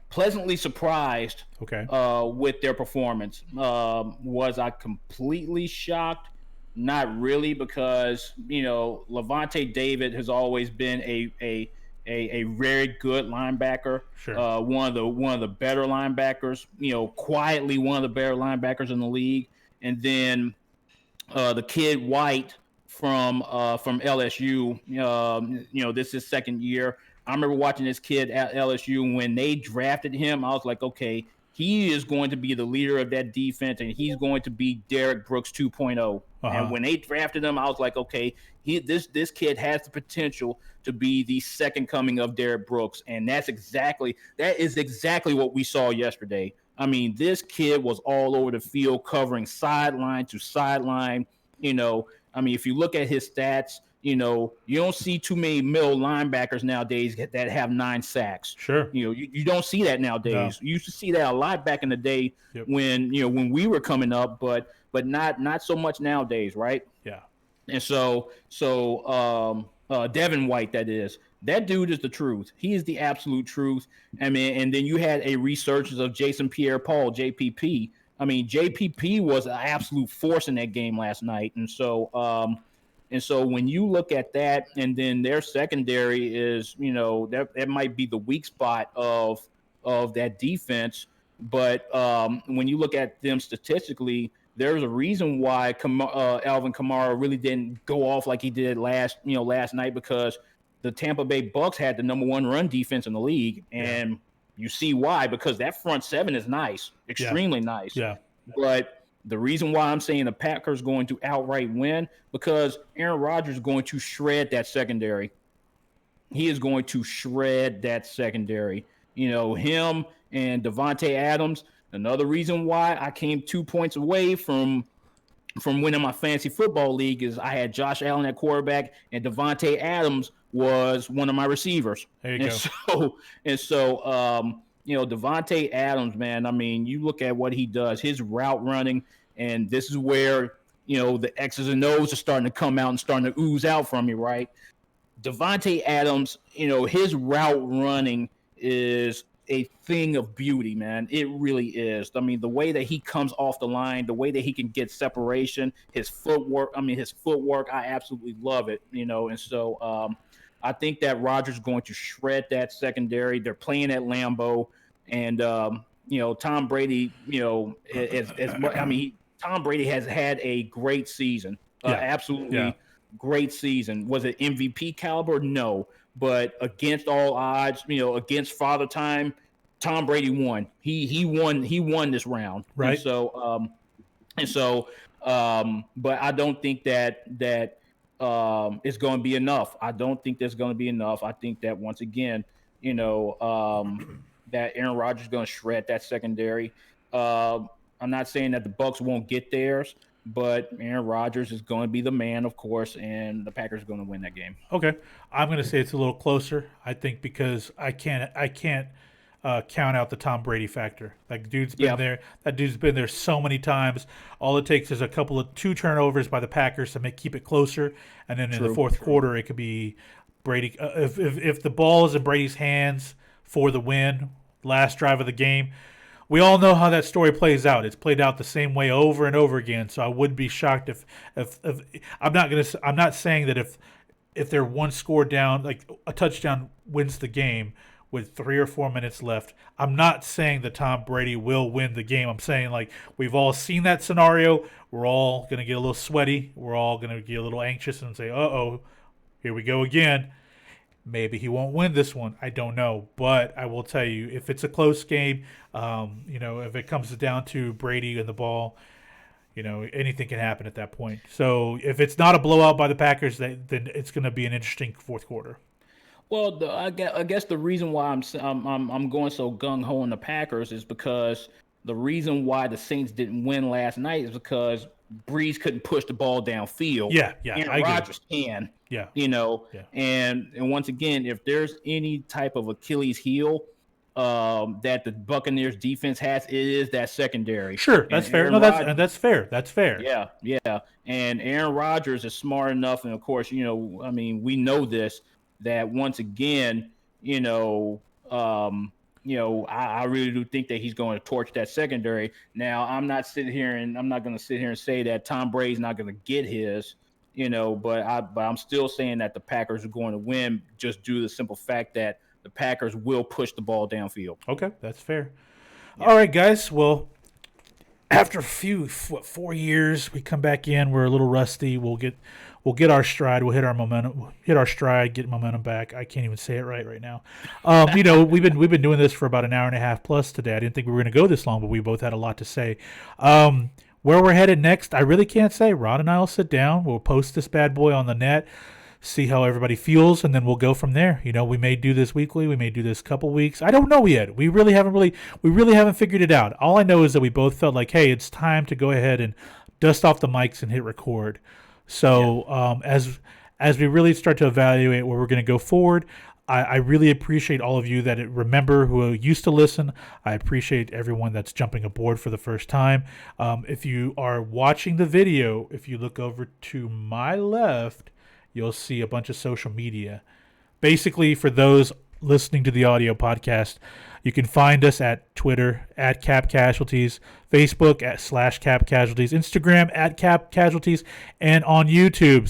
pleasantly surprised with their performance. Was I completely shocked? Not really, because Levante David has always been a very good linebacker. Sure. One of the better linebackers. Quietly one of the better linebackers in the league. And then the kid White from LSU. This is second year. I remember watching this kid at LSU when they drafted him. I was like, okay, he is going to be the leader of that defense, and he's going to be Derek Brooks 2.0. And when they drafted him, I was like, okay, this kid has the potential to be the second coming of Derek Brooks, and that is exactly what we saw yesterday. I mean, this kid was all over the field, covering sideline to sideline. I mean, if you look at his stats, you don't see too many middle linebackers nowadays that have 9 sacks. Sure. You don't see that nowadays. No. You used to see that a lot back in the day when we were coming up, but not so much nowadays, right? Yeah. And so Devin White, that dude is the truth. He is the absolute truth. I mean, and then you had a resurgence of Jason Pierre-Paul, JPP. I mean, JPP was an absolute force in that game last night. And so when you look at that, and then their secondary is, that might be the weak spot of that defense. But when you look at them statistically, there's a reason why Alvin Kamara really didn't go off like he did last night, because the Tampa Bay Bucks had the number 1 run defense in the league, and you see why, because that front seven is nice, extremely nice. Yeah. But the reason why I'm saying the Packers going to outright win, because Aaron Rodgers is going to shred that secondary. He is going to shred that secondary. Him and Devontae Adams. Another reason why I came 2 points away from winning my fantasy football league is I had Josh Allen at quarterback, and Devontae Adams was one of my receivers. There you go. Devontae Adams, man, I mean, you look at what he does, his route running, and this is where, the X's and O's are starting to come out and starting to ooze out from you, right? Devontae Adams, his route running is a thing of beauty, man. It really is. I mean, the way that he comes off the line, the way that he can get separation, his footwork, I absolutely love it, and so I think that Rodgers is going to shred that secondary. They're playing at Lambeau, and Tom Brady, Tom Brady has had a great season, absolutely great season. Was it MVP caliber? No, but against all odds, against Father Time, Tom Brady won. He won this round, right? But I don't think that it's going to be enough. I don't think there's going to be enough. I think that once again, that Aaron Rodgers is going to shred that secondary. I'm not saying that the Bucs won't get theirs, but Aaron Rodgers is going to be the man, of course, and the Packers are going to win that game. Okay, I'm going to say it's a little closer. I think because I can't count out the Tom Brady factor. That dude's been there. That dude's been there so many times. All it takes is two turnovers by the Packers to keep it closer, and then in the fourth quarter it could be Brady. If the ball is in Brady's hands for the win, last drive of the game. We all know how that story plays out. It's played out the same way over and over again. So I would be shocked if I'm not saying that if they're one score down, like a touchdown wins the game with 3 or 4 minutes left. I'm not saying that Tom Brady will win the game. I'm saying, like, we've all seen that scenario. We're all going to get a little sweaty. We're all going to get a little anxious and say, uh-oh, here we go again. Maybe he won't win this one. I don't know. But I will tell you, if it's a close game, if it comes down to Brady and the ball, anything can happen at that point. So if it's not a blowout by the Packers, then it's going to be an interesting fourth quarter. Well, I guess the reason why I'm going so gung ho on the Packers is because the reason why the Saints didn't win last night is because Breeze couldn't push the ball downfield. Yeah, Aaron Rodgers can. Yeah. And once again, if there's any type of Achilles heel that the Buccaneers defense has, it is that secondary. Sure, that's fair. That's fair. That's fair. Yeah. And Aaron Rodgers is smart enough, and of course, we know this, that once again, I really do think that he's going to torch that secondary. Now, I'm not going to sit here and say that Tom Brady's not going to get his, but I'm still saying that the Packers are going to win just due to the simple fact that the Packers will push the ball downfield. Okay, that's fair. Yeah. All right, guys. Well, after 4 years, we come back in. We're a little rusty. We'll we'll get our stride. We'll hit our momentum, hit our stride, get momentum back. I can't even say it right now. We've been doing this for about an hour and a half plus today. I didn't think we were going to go this long, but we both had a lot to say. Where we're headed next, I really can't say. Rod and I will sit down. We'll post this bad boy on the net, see how everybody feels, and then we'll go from there. We may do this weekly. We may do this couple weeks. I don't know yet. We really haven't figured it out. All I know is that we both felt like, hey, it's time to go ahead and dust off the mics and hit record. So as we really start to evaluate where we're going to go forward, I really appreciate all of you that remember who used to listen. I appreciate everyone that's jumping aboard for the first time. If you are watching the video, if you look over to my left, you'll see a bunch of social media. Basically, for those listening to the audio podcast, you can find us at Twitter at Cap Casualties, Facebook at /Cap Casualties, Instagram at Cap Casualties, and on YouTube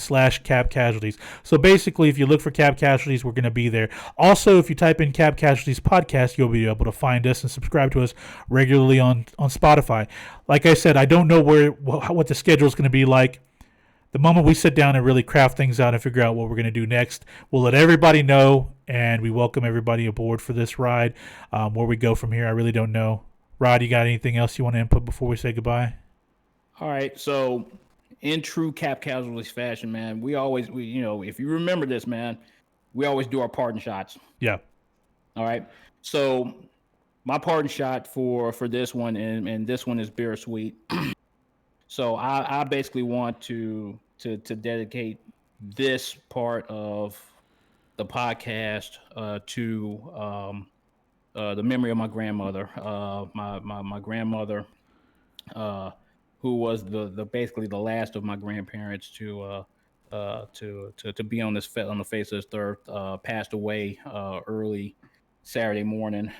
/Cap Casualties. So basically, if you look for Cap Casualties, we're going to be there. Also, if you type in Cap Casualties podcast, you'll be able to find us and subscribe to us regularly on Spotify. Like I said, I don't know what the schedule is going to be like. The moment we sit down and really craft things out and figure out what we're going to do next, we'll let everybody know, and we welcome everybody aboard for this ride. Where we go from here, I really don't know. Rod, you got anything else you want to input before we say goodbye? All right, so in true Cap Casualties fashion, man, we if you remember this, man, we always do our parting shots. Yeah. All right, so my parting shot for this one, and this one is bittersweet. So I basically want to dedicate this part of the podcast to the memory of my grandmother. My grandmother, who was the basically the last of my grandparents to be on the face of this earth, passed away early Saturday morning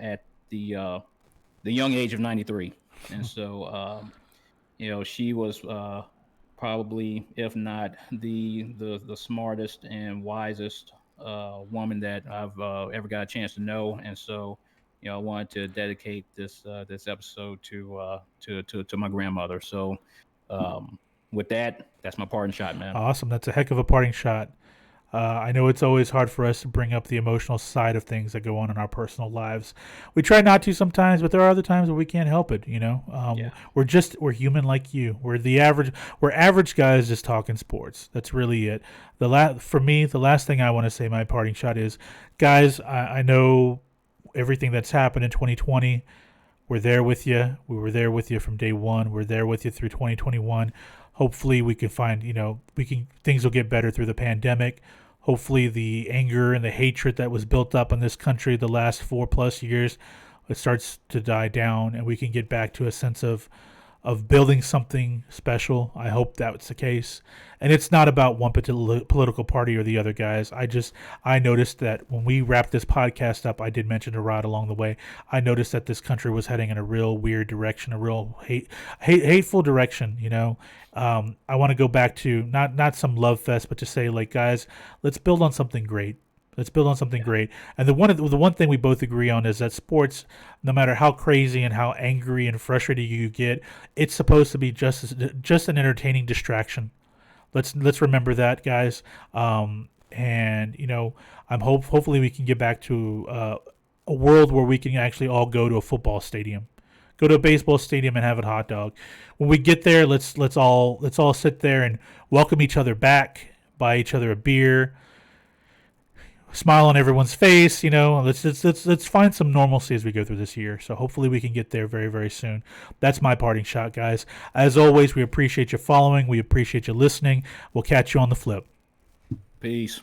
at the young age of 93, and so. She was probably, if not the smartest and wisest woman that I've ever got a chance to know, and so I wanted to dedicate this episode to my grandmother. So with that's my parting shot, man. Awesome. That's a heck of a parting shot. I know it's always hard for us to bring up the emotional side of things that go on in our personal lives. We try not to sometimes, but there are other times where we can't help it. We're human like you. We're average guys just talking sports. That's really it. For me, the last thing I want to say, my parting shot is, guys, I know everything that's happened in 2020. We're there with you. We were there with you from day one. We're there with you through 2021. Hopefully we can find, things will get better through the pandemic. Hopefully the anger and the hatred that was built up in this country the last 4+ years, it starts to die down, and we can get back to a sense of building something special. I hope that's the case. And it's not about one particular political party or the other, guys. I noticed that when we wrapped this podcast up, I did mention to Rod along the way, I noticed that this country was heading in a real weird direction, a real hateful direction, I want to go back to not some love fest, but to say, like, guys, let's build on something great. Let's build on something great. And the one thing we both agree on is that sports, no matter how crazy and how angry and frustrated you get, it's supposed to be just an entertaining distraction. Let's remember that, guys. Hopefully we can get back to a world where we can actually all go to a football stadium, go to a baseball stadium, and have a hot dog. When we get there, let's all sit there and welcome each other back, buy each other a beer, smile on everyone's face. Let's find some normalcy as we go through this year. So hopefully we can get there very, very soon. That's my parting shot, guys. As always, we appreciate you following. We appreciate you listening. We'll catch you on the flip. Peace.